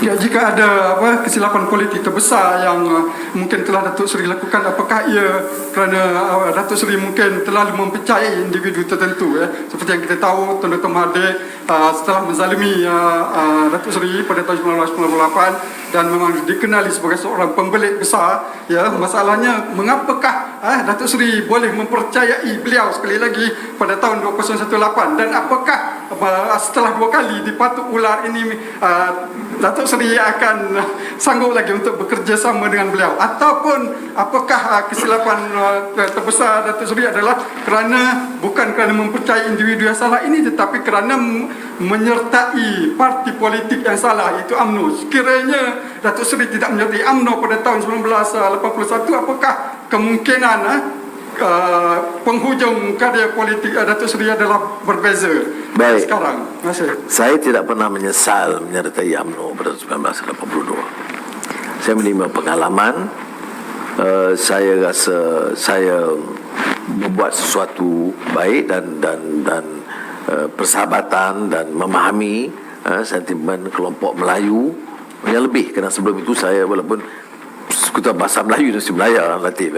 jika ada kesilapan politik terbesar yang mungkin telah Datuk Seri lakukan, apakah ia kerana Datuk Seri mungkin terlalu mempercayai individu tertentu, seperti yang kita tahu Tun Dr. Mahathir setelah menzalimi Datuk Seri pada tahun 1998 dan memang dikenali sebagai seorang pembelit besar, masalahnya mengapakah Datuk Seri boleh mempercayai beliau sekali lagi pada tahun 2018, dan apakah setelah 2 kali dipatuk ular ini Datuk Seri akan sanggup lagi untuk bekerja sama dengan beliau, ataupun apakah kesilapan terbesar Datuk Seri adalah bukan kerana mempercayai individu yang salah ini, tetapi kerana menyertai parti politik yang salah, iaitu UMNO. Sekiranya Datuk Seri tidak menyertai UMNO pada tahun 1981, apakah kemungkinan penghujung karya politik Datuk Seri adalah berbeza? Baik. Sekarang. Terima kasih. Saya tidak pernah menyesal menyertai UMNO pada 1982. Saya menerima pengalaman. Saya rasa saya membuat sesuatu baik dan persahabatan dan memahami sentimen kelompok Melayu yang lebih, kerana sebelum itu saya walaupun Ketua Bahasa Melayu Universiti Melaya Latif,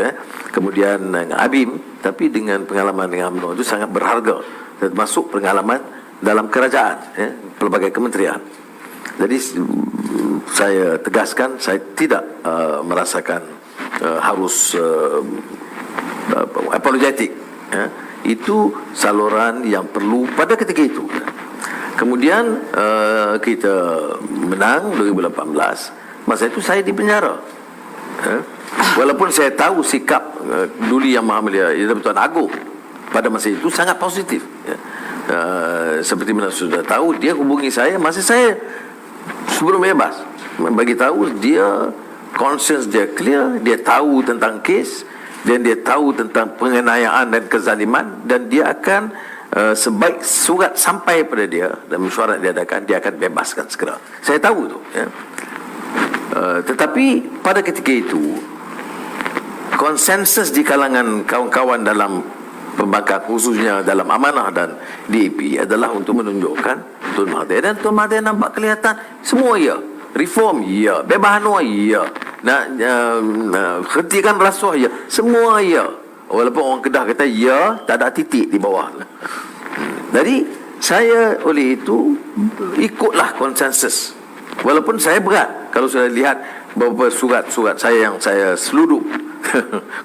kemudian dengan ABIM, tapi dengan pengalaman dengan UMNO itu sangat berharga, termasuk pengalaman dalam kerajaan, pelbagai kementerian. Jadi saya tegaskan, saya tidak merasakan harus apologetik. Itu saluran yang perlu pada ketika itu. Kemudian kita menang 2018. Masa itu saya di penjara. Walaupun saya tahu sikap Duli Yang Maha Mulia Tuan Agong pada masa itu sangat positif. Seperti mana sudah tahu, dia hubungi saya masa saya sebelum bebas, bagi tahu dia conscience dia clear, dia tahu tentang kes dan dia tahu tentang penganiayaan dan kezaliman, dan dia akan sebaik surat sampai pada dia dan mesyuarat diadakan, dia akan bebaskan segera. Saya tahu tu, tetapi pada ketika itu konsensus di kalangan kawan-kawan dalam pembangkang, khususnya dalam Amanah dan DAP, adalah untuk menunjukkan Tun Mahathir, dan Tun Mahathir nampak kelihatan semua ya, reform ya, bebas anuah ya, nak hentikan rasuah ya, semua ya. Walaupun orang Kedah kata ya, tak ada titik di bawah. Jadi saya oleh itu ikutlah konsensus. Walaupun saya berat, kalau sudah lihat beberapa surat-surat saya yang saya seluduk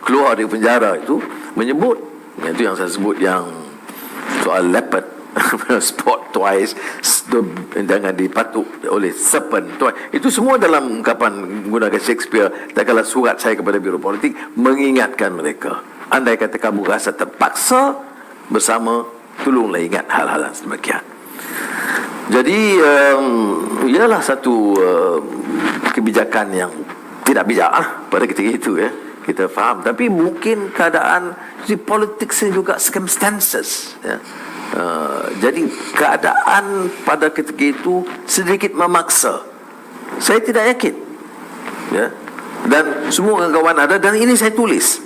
keluar dari penjara itu menyebut, itu yang saya sebut yang soal leopard spot twice, jangan dipatuk oleh serpent twice. Itu semua dalam ungkapan menggunakan Shakespeare. Tak kalah surat saya kepada Biro Politik mengingatkan mereka, andai kata kamu rasa terpaksa bersama, tolonglah ingat hal-hal yang sedemikian. Jadi ialah satu kebijakan yang tidak bijak pada ketika itu, kita faham. Tapi mungkin keadaan di politik juga circumstances, jadi keadaan pada ketika itu sedikit memaksa. Saya tidak yakin, dan semua kawan-kawan ada, dan ini saya tulis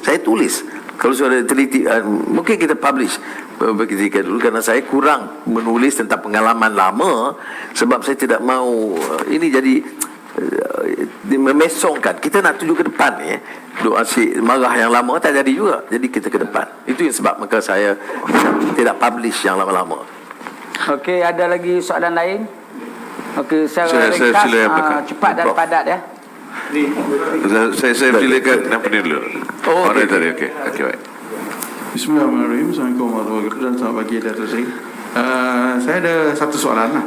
kalau sudah teliti, mungkin kita publish ketika dulu, kerana saya kurang menulis tentang pengalaman lama, sebab saya tidak mau ini jadi memesongkan. Kita nak tuju ke depan ni, duk asyik marah yang lama tak jadi juga. Jadi kita ke depan. Itu yang sebab maka saya tidak publish yang lama-lama. Okey, ada lagi soalan lain? Okey, saya Saya ringkas silakan. cepat dan padat ya. Saya silakan kenapa dia dulu. Oh, okey. tadi okey. Okey baik. Bismillahirrahmanirrahim. Assalamualaikum warahmatullahi wabarakatuh dan selamat pagi Datuk Seri. Saya ada satu soalan lah.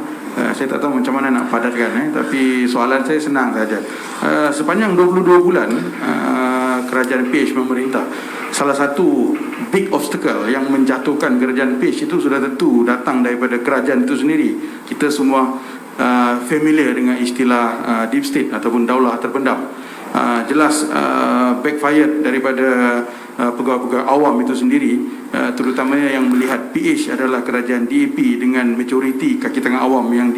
Saya tak tahu macam mana nak padatkan tapi soalan saya senang saja. Sepanjang 22 bulan kerajaan PH memerintah, salah satu big obstacle yang menjatuhkan kerajaan PH itu sudah tentu datang daripada kerajaan itu sendiri. Kita semua familiar dengan istilah deep state ataupun daulah terpendam. Jelas backfired daripada pegawai-pegawai awam itu sendiri, terutamanya yang melihat PH adalah kerajaan DAP dengan majoriti kaki tangan awam yang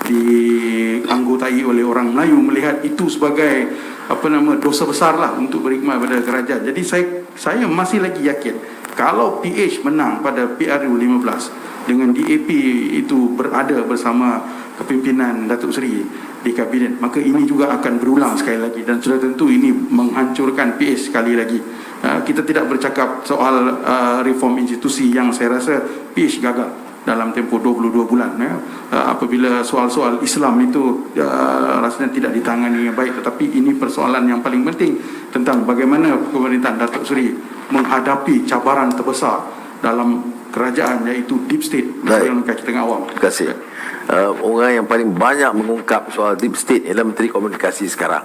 dianggotai oleh orang Melayu, melihat itu sebagai dosa besar lah untuk berkhidmat pada kerajaan. Jadi saya masih lagi yakin kalau PH menang pada PRU 15 dengan DAP itu berada bersama kepimpinan Datuk Seri di kabinet, maka ini juga akan berulang sekali lagi dan sudah tentu ini menghancurkan PH sekali lagi. Kita tidak bercakap soal reform institusi yang saya rasa PH gagal dalam tempoh 22 bulan apabila soal-soal Islam itu rasanya tidak ditangani dengan baik, tetapi ini persoalan yang paling penting tentang bagaimana pemerintahan Datuk Seri menghadapi cabaran terbesar dalam kerajaan, iaitu deep state yang kaki tengah awam. Terima kasih. Orang yang paling banyak mengungkap soal deep state ialah Menteri Komunikasi sekarang.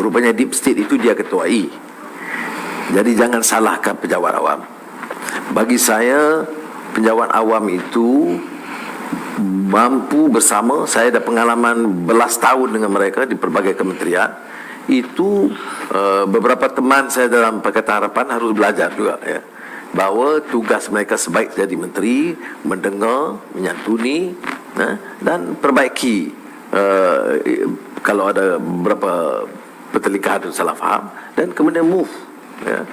Rupanya deep state itu dia ketuai. Jadi jangan salahkan pejabat awam. Bagi saya, pejabat awam itu mampu bersama. Saya ada pengalaman belas tahun dengan mereka di berbagai kementerian. Itu beberapa teman saya dalam Pakatan Harapan harus belajar juga ya, bahawa tugas mereka sebaik jadi menteri mendengar, menyantuni dan perbaiki kalau ada beberapa pertelingkahan atau salah faham, dan kemudian move ya.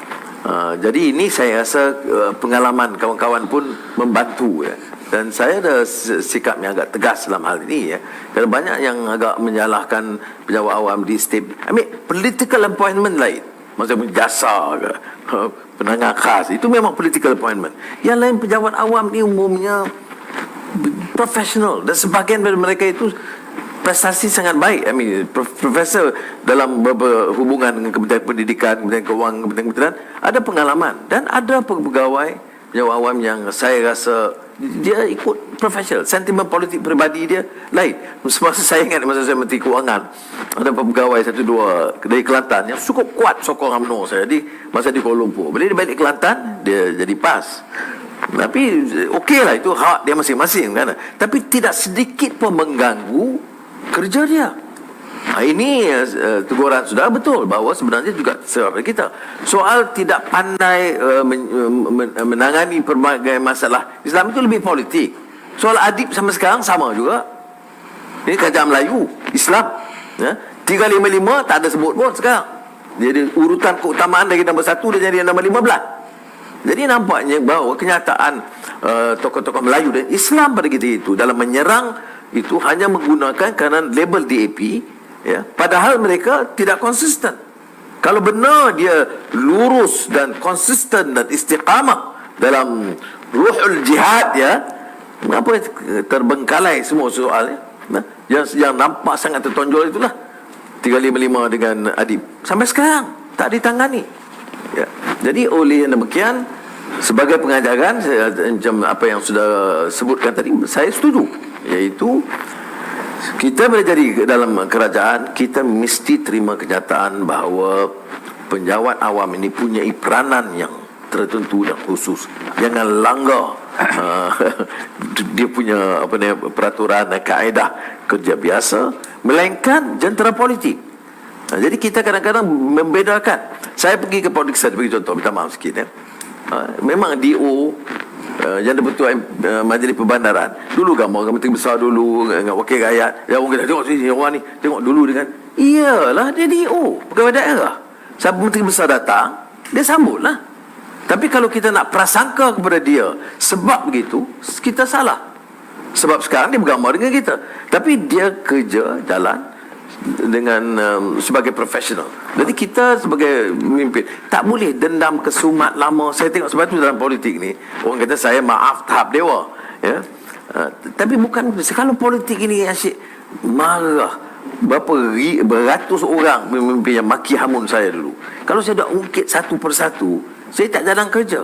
Jadi ini saya rasa pengalaman kawan-kawan pun membantu ya. Dan saya ada sikap yang agak tegas dalam hal ini ya. Kerana banyak yang agak menyalahkan pejabat awam di state. Political appointment lain, maksudnya jasa ke penangan khas, itu memang political appointment. Yang lain pejabat awam ni umumnya profesional, dan sebahagian dari mereka itu prestasi sangat baik. Profesor dalam berhubungan dengan Kementerian Pendidikan, Kementerian Kewangan, Kementerian ada pengalaman, dan ada pegawai pejabat awam yang saya rasa dia ikut profesional. Sentimen politik peribadi dia lain. Semasa saya ingat masa saya Menteri Kewangan, ada pegawai 1-2 dari Kelantan yang cukup kuat sokong UMNO saya masa di Kuala Lumpur. Bila dia balik Kelantan, dia jadi PAS. Tapi okey lah, itu hak dia masing-masing kan. Tapi tidak sedikit pun mengganggu kerja dia. Ini teguran sudah betul bahawa sebenarnya juga sebab kita soal tidak pandai menangani berbagai masalah Islam itu lebih politik. Soal adib sampai sekarang sama juga. Ini kerajaan Melayu Islam ya. 355 tak ada sebut pun sekarang. Jadi urutan keutamaan dari nombor 1 dia jadi nombor 15. Jadi nampaknya bahawa kenyataan tokoh-tokoh Melayu dan Islam pada kita itu dalam menyerang itu hanya menggunakan kerana label DAP ya, padahal mereka tidak konsisten. Kalau benar dia lurus dan konsisten dan istiqamah dalam ruhul jihad ya, mengapa terbengkalai semua soalnya? Yang nampak sangat tertonjol itulah 355 dengan adib sampai sekarang tak ditangani ya. Jadi oleh yang demikian, sebagai pengajaran macam apa yang sudah sebutkan tadi, saya setuju, iaitu kita berjadi dalam kerajaan, kita mesti terima kenyataan bahawa penjawat awam ini punya peranan yang tertentu dan khusus. Jangan langgar dia punya peraturan dan kaedah kerja biasa, melainkan jentera politik. Jadi kita kadang-kadang membedakan. Saya pergi ke politik, saya bagi contoh, minta maaf sikit ya. Memang DO yang dibentuk Majlis Perbandaran dulu gambar Menteri Besar dulu dengan wakil rakyat, yang orang kata tengok sini orang ni, tengok dulu dengan iyalah dia DO pegawai daerah. Siapa Menteri Besar datang, dia sambutlah. Tapi kalau kita nak prasangka kepada dia sebab begitu, kita salah. Sebab sekarang dia bergambar dengan kita, tapi dia kerja jalan sebagai profesional. Jadi kita sebagai pemimpin tak boleh dendam kesumat lama. Saya tengok sebab itu dalam politik ni orang kata saya maaf tahap dewa, ya. Tapi bukan kalau politik ini asyik marah. Beratus orang pemimpin yang maki hamun saya dulu. Kalau saya dah ungkit satu persatu, saya tak jalan kerja.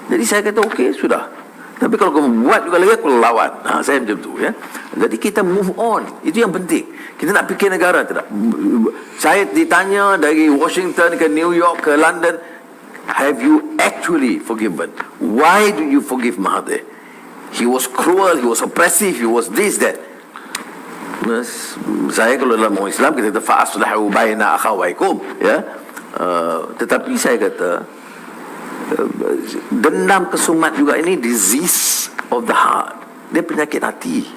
Jadi saya kata okey, sudah. Tapi kalau kamu buat juga lagi, aku lawan. Saya macam tu, ya. Jadi kita move on. Itu yang penting. Kita nak fikir negara tidak. Saya ditanya dari Washington ke New York ke London, have you actually forgiven? Why do you forgive Mahathir? He was cruel, he was oppressive, he was this, that. Saya kalau dalam orang Islam kita kata fa'aslahu baina akhawaikum, ya. Tetapi saya kata dendam kesumat juga ini disease of the heart. Dia penyakit hati.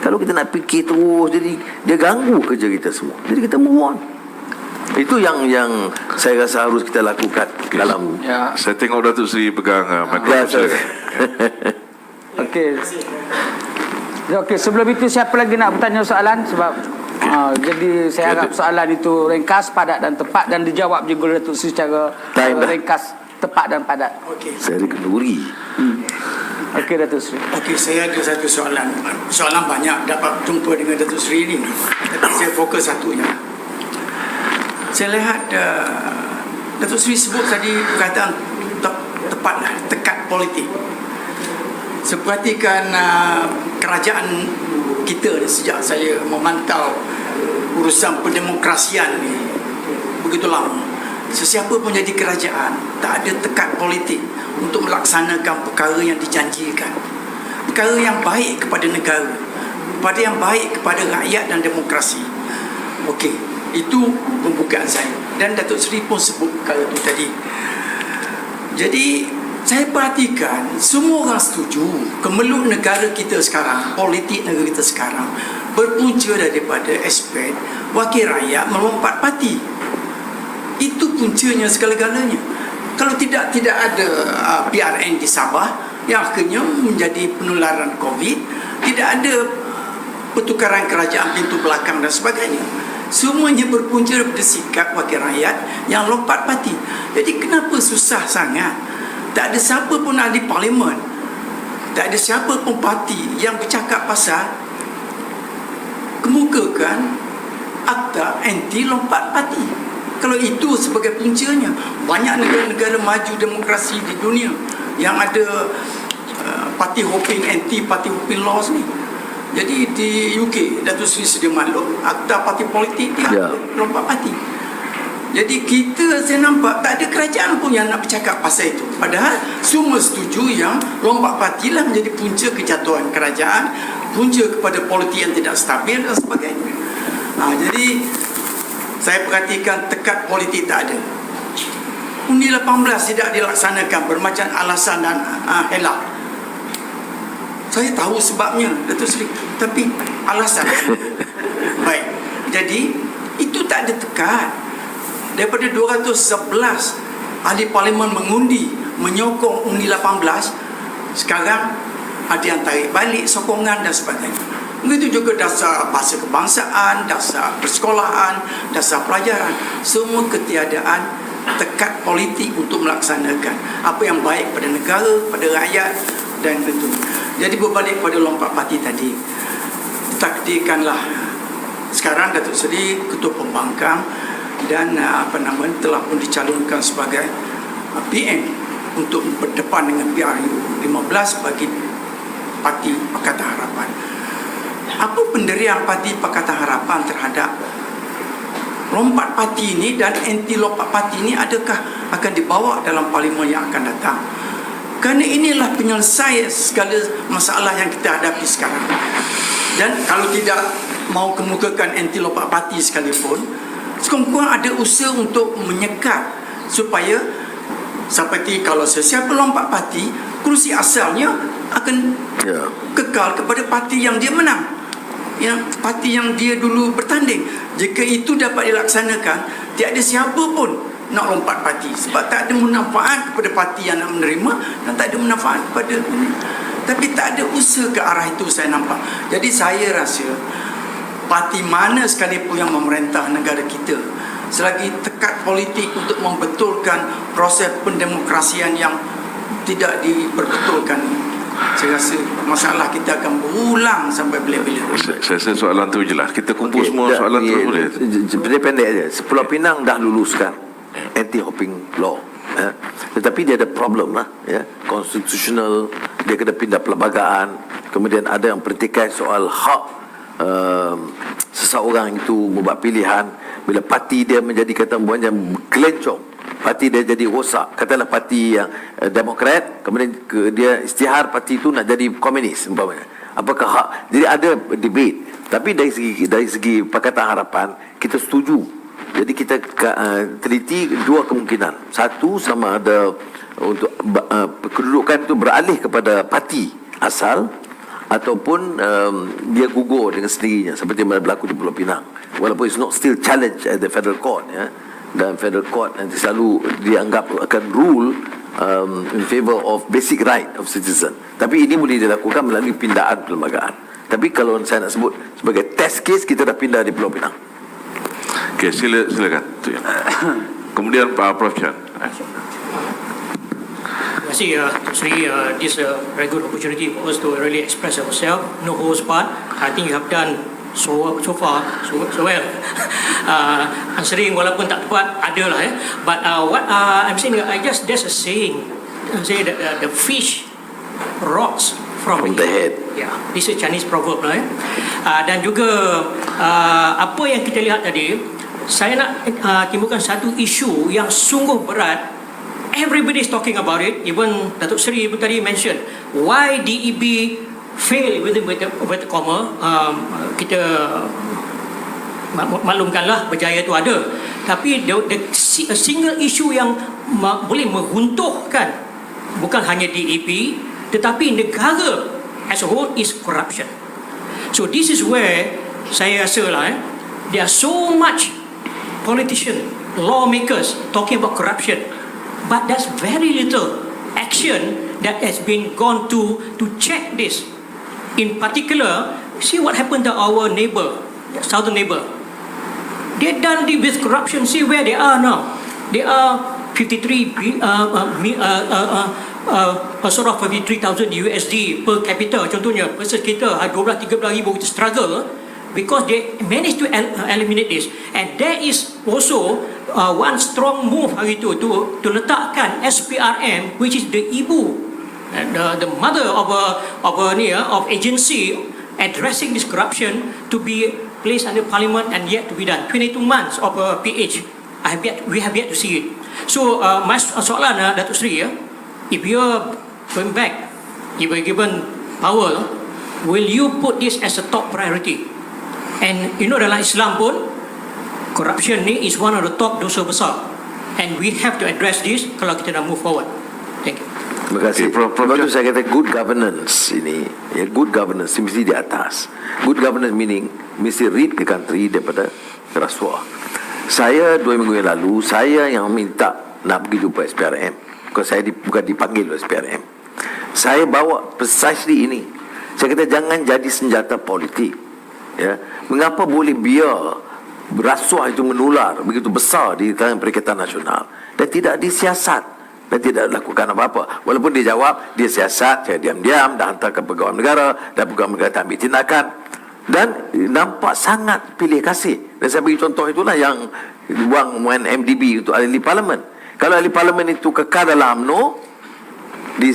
Kalau kita nak fikir terus, jadi dia ganggu kerja kita semua. Jadi kita move on. Itu yang saya rasa harus kita lakukan dalam. Ya. Saya tengok Datuk Seri pegang mikrofon. Okey. Okey, sebelum itu siapa lagi nak bertanya soalan sebab jadi saya harap soalan itu ringkas, padat dan tepat dan dijawab juga Datuk Seri secara ringkas, tepat dan padat. Okey. Saya kenduri. Okey Datuk Seri. Okey, saya ada satu soalan. Soalan banyak dapat jumpa dengan Datuk Seri ini. Tapi saya fokus satunya. Saya lihat Datuk Seri sebut tadi perkataan tepatlah, tekat politik. Saya perhatikan kerajaan kita sejak saya memantau urusan pendemokrasian ni begitu lama. Sesiapa pun jadi kerajaan, tak ada tekad politik untuk melaksanakan perkara yang dijanjikan. Perkara yang baik kepada negara, perkara yang baik kepada rakyat dan demokrasi. Okey, itu pembukaan saya. Dan Datuk Seri pun sebut perkara itu tadi. Jadi saya perhatikan semua orang setuju kemeluk negara kita sekarang, politik negara kita sekarang berpunca daripada aspek wakil rakyat melompat parti. Itu puncanya segala-galanya. Kalau tidak ada PRN di Sabah yang akhirnya menjadi penularan COVID, tidak ada pertukaran kerajaan pintu belakang dan sebagainya. Semuanya berpunca daripada sikap wakil rakyat yang lompat parti. Jadi kenapa susah sangat? Tak ada siapa pun ahli parlimen, tak ada siapa pun parti yang bercakap pasal kemukakan akta anti lompat parti. Kalau itu sebagai puncanya, banyak negara-negara maju demokrasi di dunia yang ada parti hopping, anti parti hopping laws ni. Jadi di UK, Datuk Seri sedia maklum, akta parti politik dia lompat parti. Jadi kita, saya nampak tak ada kerajaan pun yang nak bercakap pasal itu. Padahal semua setuju yang lompat parti lah menjadi punca kejatuhan kerajaan, punca kepada politik yang tidak stabil dan sebagainya. Jadi saya perhatikan tekad politik tak ada. Undi 18 tidak dilaksanakan bermacam alasan dan helak. Saya tahu sebabnya, Datuk Seri, tapi alasan. Baik. Jadi itu tak ada tekad. Daripada 211 ahli parlimen mengundi menyokong undi 18, sekarang ada yang tarik balik sokongan dan sebagainya. Begitu juga dasar bahasa kebangsaan, dasar persekolahan, dasar pelajaran, semua ketiadaan tekad politik untuk melaksanakan apa yang baik pada negara, pada rakyat dan tentu. Jadi berbalik pada lompat parti tadi, takdirkanlah sekarang Datuk Seri Ketua Pembangkang dan telah pun dicalonkan sebagai PM untuk berdepan dengan PRU 15 bagi Parti Pakatan Harapan. Apa pendirian Parti Pakatan Harapan terhadap lompat parti ini dan anti lompat parti ini, adakah akan dibawa dalam parlimen yang akan datang? Kerana inilah penyelesaian segala masalah yang kita hadapi sekarang. Dan kalau tidak mau kemukakan anti lompat parti sekalipun, sekurang-kurang ada usaha untuk menyekat supaya seperti kalau sesiapa lompat parti, kerusi asalnya akan kekal kepada parti yang dia menang, yang parti yang dia dulu bertanding. Jika itu dapat dilaksanakan, tiada siapa pun nak lompat parti, sebab tak ada manfaat kepada parti yang nak menerima dan tak ada manfaat kepada ini. Tapi tak ada usaha ke arah itu saya nampak. Jadi saya rasa parti mana sekalipun yang memerintah negara kita, selagi tekad politik untuk membetulkan proses pendemokrasian yang tidak diperbetulkan, saya rasa masalah kita akan berulang sampai bila-bila. Saya rasa soalan tu je lah. Kita kumpul semua dah, soalan tu boleh. Pendek aja. Pulau Pinang dah luluskan anti-hopping law. Ya. Tetapi dia ada problem lah, ya. Constitutional, dia kena pindah perlembagaan. Kemudian ada yang pertikai soal hak seseorang itu membuat pilihan. Bila parti dia menjadi kata buahnya kelencong, parti dia jadi rosak, katalah parti yang Demokrat, kemudian dia isytihar parti itu nak jadi komunis umpamanya. Apakah hak? Jadi ada debate. Tapi dari segi Pakatan Harapan kita setuju. Jadi kita teliti dua kemungkinan. Satu, sama ada untuk kedudukan itu beralih kepada parti asal, ataupun dia gugur dengan sendirinya seperti yang berlaku di Pulau Pinang. Walaupun it's not still challenged at the federal court, ya. Dan federal court nanti selalu dianggap akan rule in favor of basic right of citizen. Tapi ini boleh dilakukan melalui pindaan perlembagaan. Tapi kalau saya nak sebut sebagai test case, kita dah pindah di Pulau Pinang. Okey, silakan. Kemudian Pak Prof Chan. Terima kasih, Sri. This is a very good opportunity for us to really express ourselves. No holds barred. I think you have done so far so well. Answering walaupun tak tepat ada lah, ya. But what I'm saying, I guess there's a saying, say that the fish rots from the head. Yeah, this is a Chinese proverb lah, ya. Dan juga apa yang kita lihat tadi, saya nak timbulkan satu isu yang sungguh berat. Everybody is talking about it. Even Datuk Seri pun tadi mention why DEB fail with the comma. Kita maklumkanlah berjaya itu ada, tapi a single issue yang boleh meruntuhkan bukan hanya DEP tetapi negara as a whole is corruption. So this is where saya rasa lah, there are so much politicians, lawmakers talking about corruption, but there's very little action that has been gone to check this. In particular, see what happened to our neighbor, southern neighbor. They done it with corruption. See where they are now. They are 53,000 USD per capita contohnya, versus kita 12-13 ribu. Kita struggle because they managed to eliminate this. And there is also one strong move hari itu to letakkan SPRM, which is the ibu, the mother of agency addressing this corruption, to be placed under parliament and yet to be done. 22 months of PH, we have yet to see it. So my soalan, Datuk Seri, if you are going back, if you are given power, will you put this as a top priority? And you know dalam Islam pun, corruption ni is one of the top dosa besar, and we have to address this kalau kita nak move forward. Thank you. Terima kasih. Sebab tu saya kata good governance ini, ya, good governance mesti di atas. Good governance meaning mesti lead the country daripada rasuah. Saya 2 minggu yang lalu, saya yang minta nak pergi jumpa SPRM. Because saya bukan dipanggil oleh SPRM. Saya bawa precisely ini. Saya kata jangan jadi senjata politik. Ya, mengapa boleh biar rasuah itu menular begitu besar di kalangan Perikatan Nasional dan tidak disiasat dan tidak lakukan apa-apa? Walaupun dia jawab dia siasat, saya diam-diam dah hantar ke pegawai negara dan pegawai negara tak ambil tindakan, dan nampak sangat pilih kasih. Dan saya bagi contoh itulah yang wang MDB untuk ahli parlimen. Kalau ahli parlimen itu kekal dalam UMNO di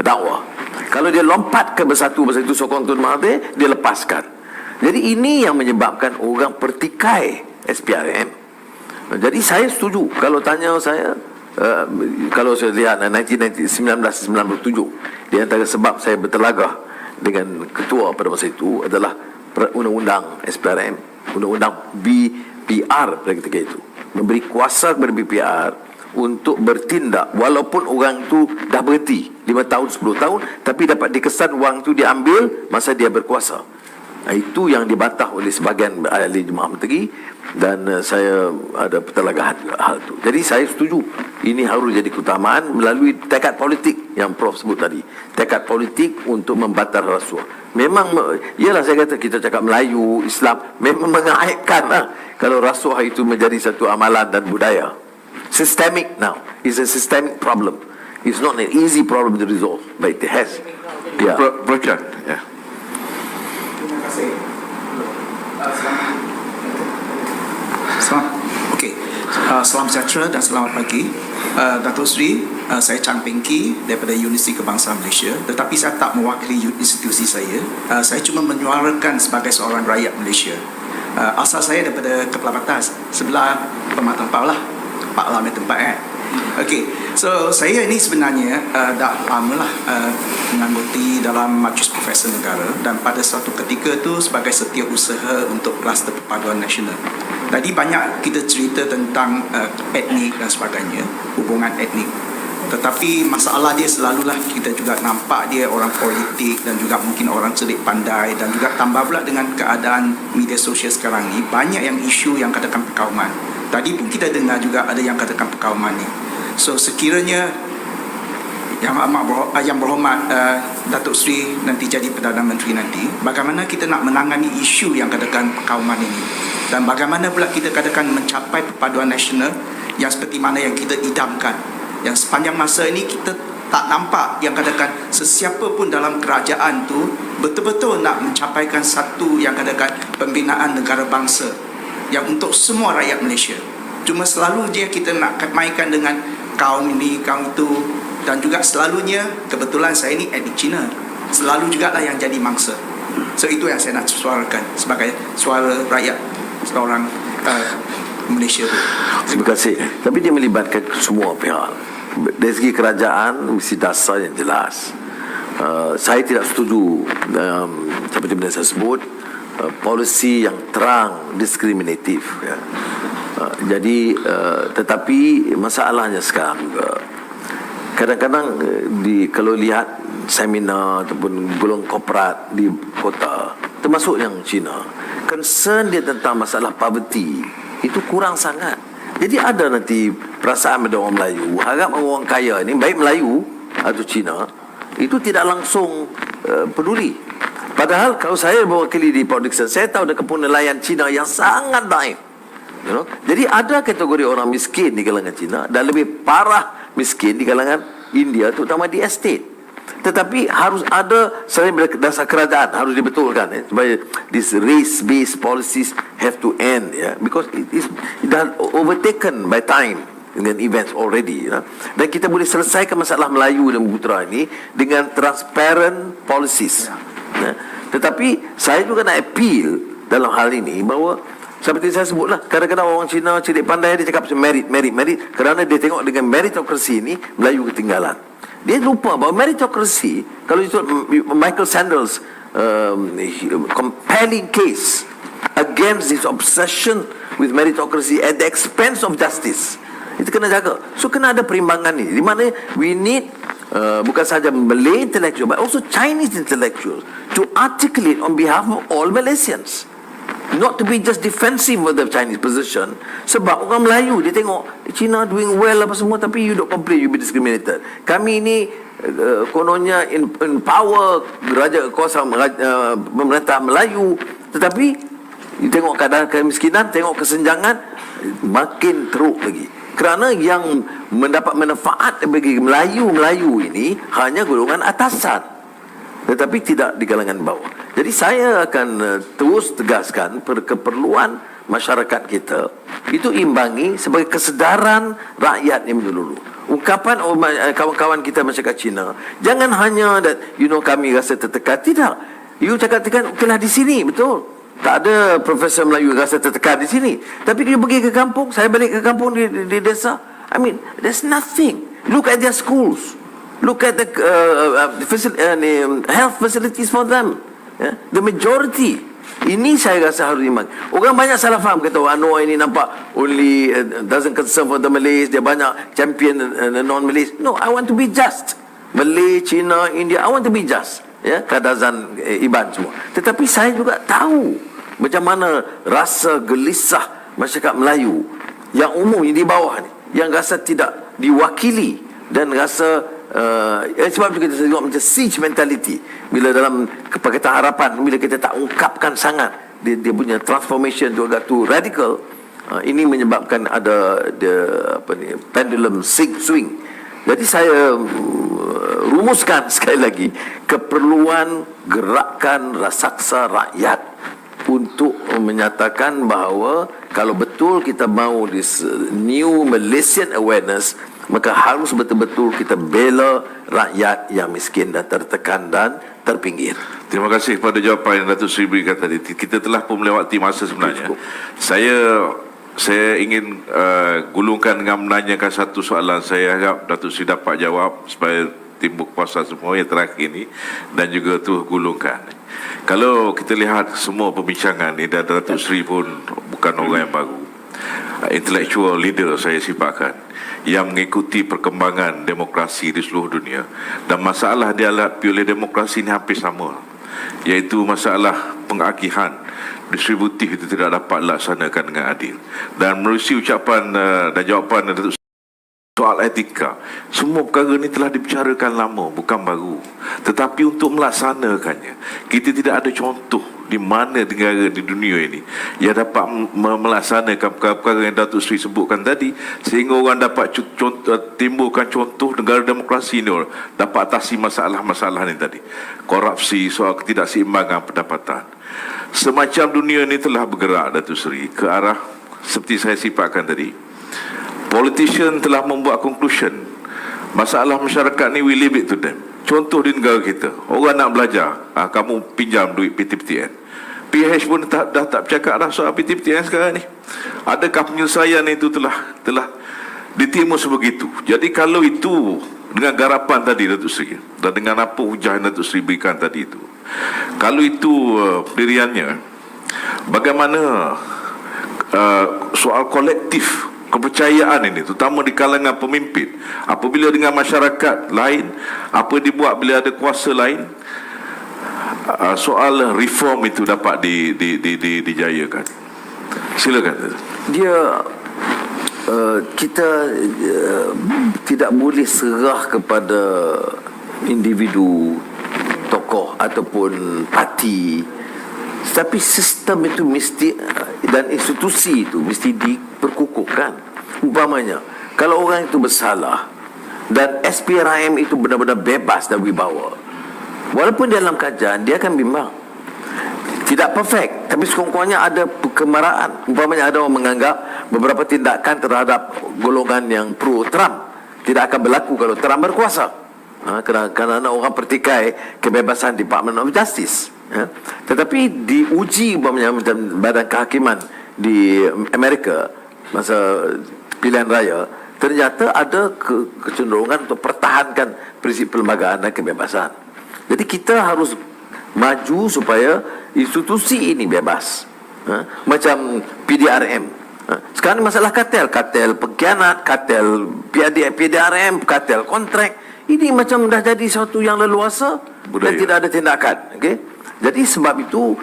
dakwah, kalau dia lompat ke bersatu sokong Tun Mahathir, dia lepaskan. Jadi ini yang menyebabkan orang pertikai SPRM. Jadi saya setuju. Kalau tanya saya, kalau saya lihat 1997, di antara sebab saya bertelagah dengan ketua pada masa itu adalah undang-undang SPRM, undang-undang BPR pada ketika itu, memberi kuasa kepada BPR untuk bertindak walaupun orang itu dah berhenti 5 tahun 10 tahun, tapi dapat dikesan wang itu diambil masa dia berkuasa. Itu yang dibantah oleh sebahagian ahli Jemaah Menteri, dan saya ada pertelagahan hal itu. Jadi saya setuju ini harus jadi keutamaan melalui tekad politik yang Prof sebut tadi. Tekad politik untuk membatal rasuah. Memang ialah saya kata kita cakap Melayu, Islam memang mengaitkan kalau rasuah itu menjadi satu amalan dan budaya. Systemic now. It's a systemic problem. It's not an easy problem to resolve, but it has. Yeah. Prof. Ya. Terima kasih. Salam sejahtera dan selamat pagi. Datuk Seri, saya Chang Peng Kee daripada Universiti Kebangsaan Malaysia, tetapi saya tak mewakili institusi saya. Saya cuma menyuarakan sebagai seorang rakyat Malaysia. Asal saya daripada Kepala Batas, sebelah Permata Pak lah. Pak Lam tempat Okey, so saya ini sebenarnya dah lama lah mengangguti dalam Majlis Profesor Negara, dan pada suatu ketika tu sebagai setiausaha untuk Kluster Perpaduan Nasional. Tadi banyak kita cerita tentang etnik dan sebagainya, hubungan etnik. Tetapi masalah dia selalulah kita juga nampak dia orang politik dan juga mungkin orang celik pandai, dan juga tambah pula dengan keadaan media sosial sekarang ni, banyak yang isu yang katakan perkauman. Tadi pun kita dengar juga ada yang katakan perkauman ni. So sekiranya yang berhormat Datuk Seri nanti jadi Perdana Menteri nanti, bagaimana kita nak menangani isu yang katakan perkauman ini, dan bagaimana pula kita katakan mencapai perpaduan nasional yang seperti mana yang kita idamkan. Yang sepanjang masa ini kita tak nampak yang katakan sesiapa pun dalam kerajaan tu betul-betul nak mencapaikan satu yang katakan pembinaan negara bangsa yang untuk semua rakyat Malaysia. Cuma selalu dia kita nak mainkan dengan kaum ini, kaum itu, dan juga selalunya kebetulan saya ini etnik Cina, selalu jugalah yang jadi mangsa. So itu yang saya nak suarakan sebagai suara rakyat seorang Malaysia tu. Terima kasih. Tapi dia melibatkan semua pihak. Dari segi kerajaan mesti dasar yang jelas. Saya tidak setuju seperti yang saya sebut, polisi yang terang diskriminatif, ya. Jadi tetapi masalahnya sekarang juga kadang-kadang kalau lihat seminar ataupun golongan korporat di kota, termasuk yang Cina, concern dia tentang masalah poverty itu kurang sangat. Jadi ada nanti perasaan pada orang Melayu, harap orang kaya ni, baik Melayu atau Cina, itu tidak langsung peduli. Padahal kalau saya berwakili di Port Dickson, saya tahu ada kampung nelayan Cina yang sangat baik. Jadi ada kategori orang miskin di kalangan Cina dan lebih parah miskin di kalangan India, terutama di estate. Tetapi harus ada, selain dasar kerajaan harus dibetulkan, supaya this race-based policies have to end, because it dah overtaken by time dengan events already, dan kita boleh selesaikan masalah Melayu dan Bugutera ini dengan transparent policies. Tetapi saya juga nak appeal dalam hal ini bahawa seperti saya sebutlah, kadang-kadang orang Cina celik pandai, dia cakap merit, kerana dia tengok dengan meritokrasi ini Melayu ketinggalan. Dia lupa bahawa meritokrasi, kalau itu Michael Sandels compelling case against this obsession with meritocracy at the expense of justice, itu kena jaga. So kena ada perimbangan ni, di mana we need bukan sahaja Malay intellectual but also Chinese intellectuals to articulate on behalf of all Malaysians. Not to be just defensive of the Chinese position. Sebab orang Melayu dia tengok China doing well apa semua, tapi you don't complain, you be discriminated. Kami ni kononnya in power, raja kuasa pemerintah Melayu, tetapi you tengok keadaan kemiskinan, tengok kesenjangan, makin teruk lagi. Kerana yang mendapat manfaat bagi Melayu ini hanya golongan atasan, tetapi tidak di kalangan bawah. Jadi saya akan terus tegaskan keperluan masyarakat kita itu imbangi sebagai kesedaran rakyat yang menyeluruh. Ungkapan kawan-kawan kita masyarakat Cina, jangan hanya that kami rasa tertekan. Tidak. You cakap-cakap okeylah di sini, betul. Tak ada Profesor Melayu rasa tertekan di sini. Tapi dia pergi ke kampung, saya balik ke kampung di desa. I mean, there's nothing. Look at their schools. Look at the health facilities for them. The majority. Ini saya rasa harus iman. Orang banyak salah faham, kata Anwar ini nampak only doesn't concern for the Malays, dia banyak champion non-Malays. No, I want to be just. Malay, China, India, I want to be just. ya, Kadazan Iban semua. Tetapi saya juga tahu macam mana rasa gelisah masyarakat Melayu yang umum yang di bawah ni, yang rasa tidak diwakili dan rasa sebab itu kita tengok macam siege mentality bila dalam Pakatan Harapan, bila kita tak ungkapkan sangat dia punya transformation tu agak tu radical, ini menyebabkan ada pendulum swing. Jadi saya rumuskan sekali lagi keperluan gerakan raksasa rakyat untuk menyatakan bahawa kalau betul kita mahu this new Malaysian awareness, maka harus betul-betul kita bela rakyat yang miskin dan tertekan dan terpinggir. Terima kasih kepada jawapan yang Datuk Seri berikan tadi. Kita telah pun melewati masa sebenarnya. Saya ingin gulungkan dengan menanyakan satu soalan. Saya harap Datuk Seri dapat jawab supaya timbul kuasa semua yang terakhir ini, dan juga tu gulungkan. Kalau kita lihat semua perbincangan ni, dan Datuk Seri pun bukan orang yang baru, intellectual leader saya sifatkan, yang mengikuti perkembangan demokrasi di seluruh dunia, dan masalah dihadapi oleh demokrasi ini hampir sama, iaitu masalah pengagihan distributif itu tidak dapat dilaksanakan dengan adil. Dan menerusi ucapan dan jawapan Datuk Seri soal etika, semua perkara ini telah dibicarakan lama, bukan baru. Tetapi untuk melaksanakannya, kita tidak ada contoh di mana negara di dunia ini yang dapat melaksanakan perkara-perkara yang Datuk Seri sebutkan tadi, sehingga orang dapat timbulkan contoh negara demokrasi ini dapat atasi masalah-masalah ini tadi. Korupsi, soal ketidakseimbangan pendapatan. Semacam dunia ini telah bergerak, Datuk Seri, ke arah seperti saya sifatkan tadi. Politician telah membuat conclusion, masalah masyarakat ni we leave it to them. Contoh di negara kita, orang nak belajar, kamu pinjam duit PTPTN. PH pun dah tak bercakap dah soal PTPTN sekarang ni. Adakah penyelesaian itu telah ditimbul sebegitu? Jadi kalau itu dengan garapan tadi Datuk Seri, dan dengan apa hujah yang Datuk Seri berikan tadi itu, kalau itu pendiriannya, bagaimana soal kolektif kepercayaan ini, terutama di kalangan pemimpin, apabila dengan masyarakat lain, apa dibuat bila ada kuasa lain, soal reform itu dapat dijayakan. Silakan. Kita tidak boleh serah kepada individu, tokoh ataupun parti, tetapi sistem itu mesti dan institusi itu mesti diperkukuhkan. Umpamanya, kalau orang itu bersalah dan SPRIM itu benar-benar bebas dan wibawa, walaupun dalam kajian dia akan bimbang. Tidak perfect, tapi sekurang-kurangnya ada kemarahan. Umpamanya ada orang menganggap beberapa tindakan terhadap golongan yang pro-Trump tidak akan berlaku kalau Trump berkuasa, kerana orang pertikai kebebasan Department of Justice. Tetapi diuji umpamanya macam badan kehakiman di Amerika masa pilihan raya, ternyata ada kecenderungan untuk pertahankan prinsip perlembagaan dan kebebasan. Jadi kita harus maju supaya institusi ini bebas, macam PDRM. Sekarang masalah kartel pengkhianat, kartel PDRM, kartel kontrak, ini macam dah jadi sesuatu yang leluasa dan tidak ada tindakan. Okay? Jadi sebab itu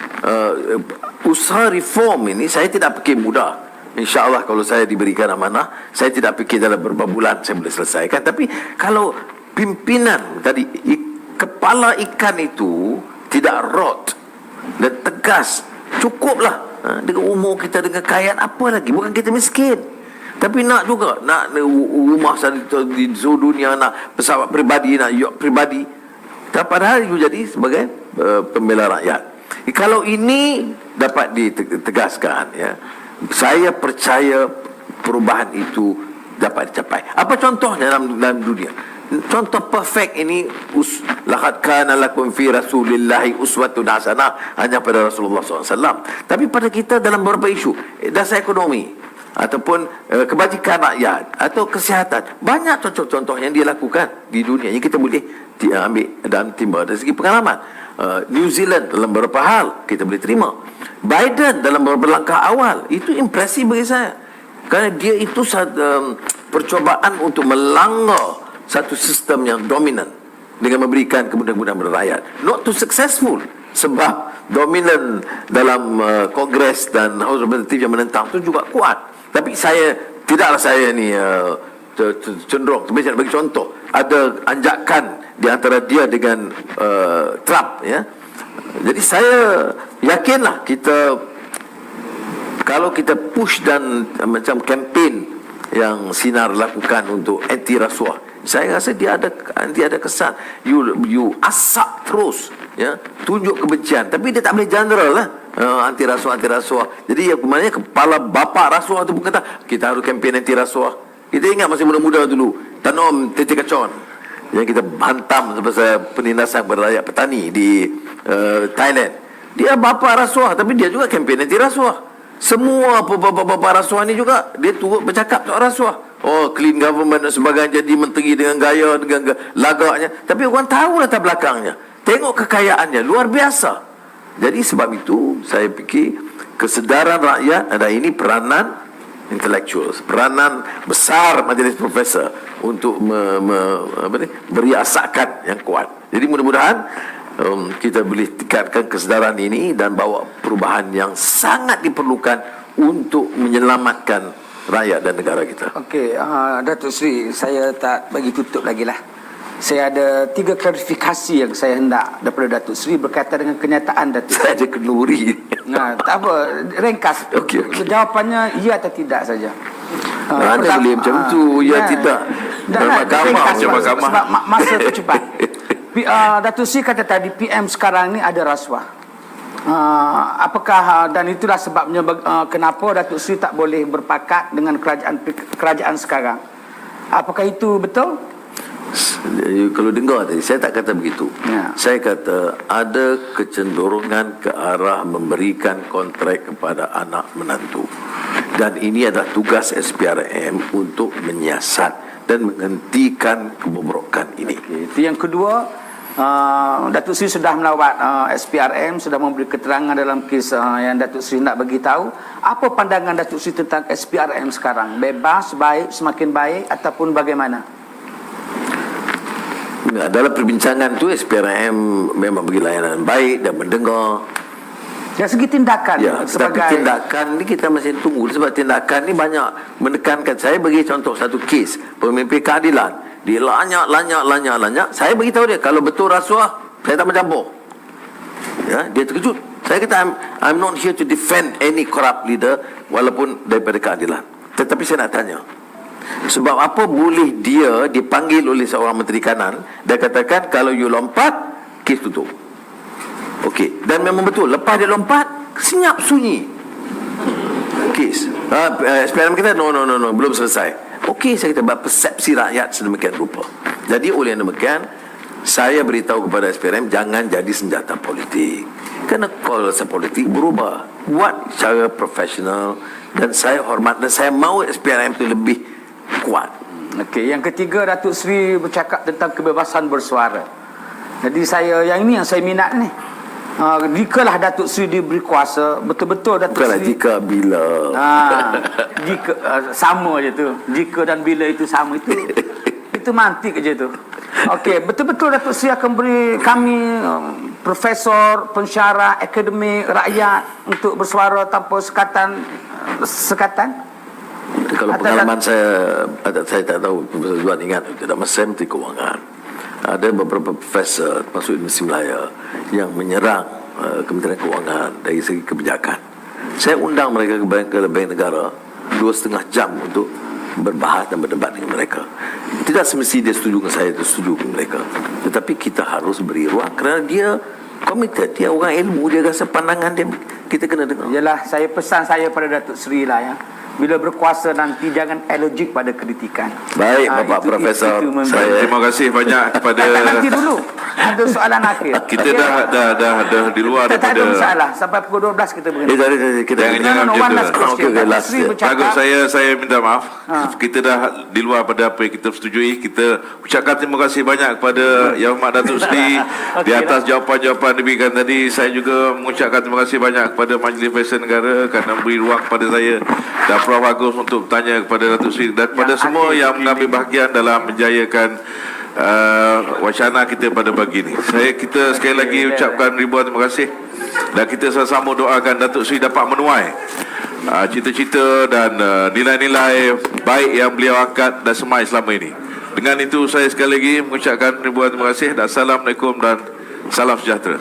usaha reform ini saya tidak fikir mudah. InsyaAllah kalau saya diberikan amanah, saya tidak fikir dalam beberapa bulan saya boleh selesaikan. Tapi kalau pimpinan tadi, kepala ikan itu tidak rot dan tegas, cukuplah dengan umur kita, dengan kekayaan, apa lagi, bukan kita miskin, tapi nak juga nak rumah di seluruh dunia, nak pesawat peribadi, nak yacht peribadi, padahal itu jadi sebagai pembela rakyat. Kalau ini dapat ditegaskan, ya, saya percaya perubahan itu dapat dicapai. Apa contohnya dalam dunia? Contoh perfect ini, laqad kana lakum fi rasulillahi uswatun hasanah, hanya pada Rasulullah SAW. Tapi pada kita dalam beberapa isu, dasar ekonomi ataupun kebajikan rakyat atau kesihatan, banyak contoh-contoh yang dia lakukan di dunia yang kita boleh ambil dan timba dari segi pengalaman. New Zealand dalam beberapa hal kita boleh terima. Biden dalam beberapa langkah awal itu impresif bagi saya, kerana dia itu percobaan untuk melanggar satu sistem yang dominan, dengan memberikan kemudahan-kemudahan kepada rakyat. Not too successful sebab dominan dalam Kongres dan House of Representatives yang menentang tu juga kuat. Tapi tidaklah saya ni cenderung. Tapi saya nak bagi contoh, ada anjakan di antara dia dengan Trump, ya. Jadi saya yakinlah kalau kita push dan macam kempen yang Sinar lakukan untuk anti rasuah, saya rasa dia ada kesan. You asak terus, ya, tunjuk kebencian, tapi dia tak boleh general lah. Anti rasuah. Jadi maknanya kepala bapa rasuah tu pun kata kita harus kempen anti rasuah. Kita ingat masih muda-muda dulu, Tanom Tete Kacon yang kita hantam pasal penindasan kepada rakyat petani di Thailand. Dia bapa rasuah, tapi dia juga kempen anti rasuah. Semua bapa rasuah ni juga dia turut bercakap soal rasuah. Oh, clean government dan sebagainya, jadi menteri dengan gaya, dengan lagaknya. Tapi orang tahu latar belakangnya. Tengok kekayaannya, luar biasa. Jadi sebab itu saya fikir kesedaran rakyat ada ini peranan intellectuals, peranan besar majlis profesor untuk beri asakan yang kuat. Jadi mudah-mudahan kita boleh tingkatkan kesedaran ini dan bawa perubahan yang sangat diperlukan untuk menyelamatkan rakyat dan negara kita. Okey, Datuk Seri, saya tak bagi tutup lagi lah. Saya ada 3 klarifikasi yang saya hendak daripada Datuk Seri berkaitan dengan kenyataan Datuk Seri. Saya ada kenduri. Nah, tak apa, ringkas. Okey. Jawapannya ya atau tidak saja. Mana boleh macam tu, ya tidak. Ringkas Mahkamah. sebab masa tu cepat. Datuk Seri kata tadi PM sekarang ni ada rasuah. Apakah dan itulah sebabnya kenapa Datuk Seri tak boleh berpakat dengan kerajaan sekarang. Apakah itu betul? Kalau dengar tadi, saya tak kata begitu. Ya. Saya kata ada kecenderungan ke arah memberikan kontrak kepada anak menantu. Dan ini adalah tugas SPRM untuk menyiasat dan menghentikan kebobrokan ini. Itu yang kedua. Datuk Seri sudah melawat SPRM, sudah memberi keterangan dalam kes yang Datuk Seri nak bagi tahu. Apa pandangan Datuk Seri tentang SPRM sekarang? Bebas, baik, semakin baik ataupun bagaimana? Dalam perbincangan tu SPRM memang bagi layanan baik dan mendengar. Dari segi tindakan Tapi tindakan ni kita masih tunggu. Sebab tindakan ni banyak menekankan. Saya bagi contoh satu kes pemimpin keadilan, dia lanyak. Saya bagi tahu dia kalau betul rasuah, saya tak mencampur. Ya, dia terkejut. Saya kata I'm not here to defend any corrupt leader walaupun daripada keadilan. Tetapi saya nak tanya, sebab apa boleh dia dipanggil oleh seorang menteri kanan dan katakan kalau you lompat, kes tutup. Okey, dan memang betul lepas dia lompat, senyap sunyi kes. SPRM kita no, belum selesai. Okey, saya kata persepsi rakyat sedemikian rupa. Jadi oleh demikian saya beritahu kepada SPRM jangan jadi senjata politik. Kerana kalau politik berubah, buat secara profesional, dan saya hormat dan saya mahu SPRM itu lebih kuat. Okey, yang ketiga Datuk Seri bercakap tentang kebebasan bersuara. Jadi yang ini yang saya minat ni. Jikalah Datuk Seri diberi kuasa, betul-betul Datuk Bukanlah Seri jika bila. Jika sama je tu. Jika dan bila itu sama itu mantik je tu. Okey, betul-betul Datuk Seri akan beri kami profesor, pensyarah, akademik, rakyat untuk bersuara tanpa sekatan. Kalau pengalaman saya tak tahu Profesor Zuan ingat tidak, masa saya Menteri Kewangan ada beberapa profesor termasuk Universiti Melaya yang menyerang Kementerian Kewangan dari segi kebijakan. Saya undang mereka ke Bank Negara 2,5 jam untuk berbahas dan berdebat dengan mereka. Tidak semestinya dia setuju dengan saya atau setuju dengan mereka, tetapi kita harus beri ruang kerana dia komited, dia orang ilmu, dia rasa pandangan dia kita kena dengar. Yalah, pesan saya pada Datuk Seri lah ya. Bila berkuasa nanti jangan allergic pada kritikan. Baik, Bapak Profesor. Terima kasih banyak kepada nanti dulu ada soalan akhir. Kita dah di luar tak ada daripada masalah. Sampai pukul 12 kita berhenti. Jangan macam tu. Bagus, saya minta maaf. Kita dah di luar pada apa yang kita setujui. Kita ucapkan terima kasih banyak kepada Yang Hormat Datuk Seri di atas jawapan-jawapan diberikan tadi. Saya juga mengucapkan terima kasih banyak kepada Majlis Persen Negara kerana memberi ruang kepada saya dan Prof Agus untuk bertanya kepada Datuk Seri dan kepada semua yang mengambil bahagian dalam menjayakan wacana kita pada pagi ini. Kita sekali lagi ucapkan ribuan terima kasih dan kita sama-sama doakan Datuk Seri dapat menuai cita-cita dan nilai-nilai baik yang beliau angkat dan semai selama ini. Dengan itu saya sekali lagi mengucapkan ribuan terima kasih dan Assalamualaikum dan salam sejahtera.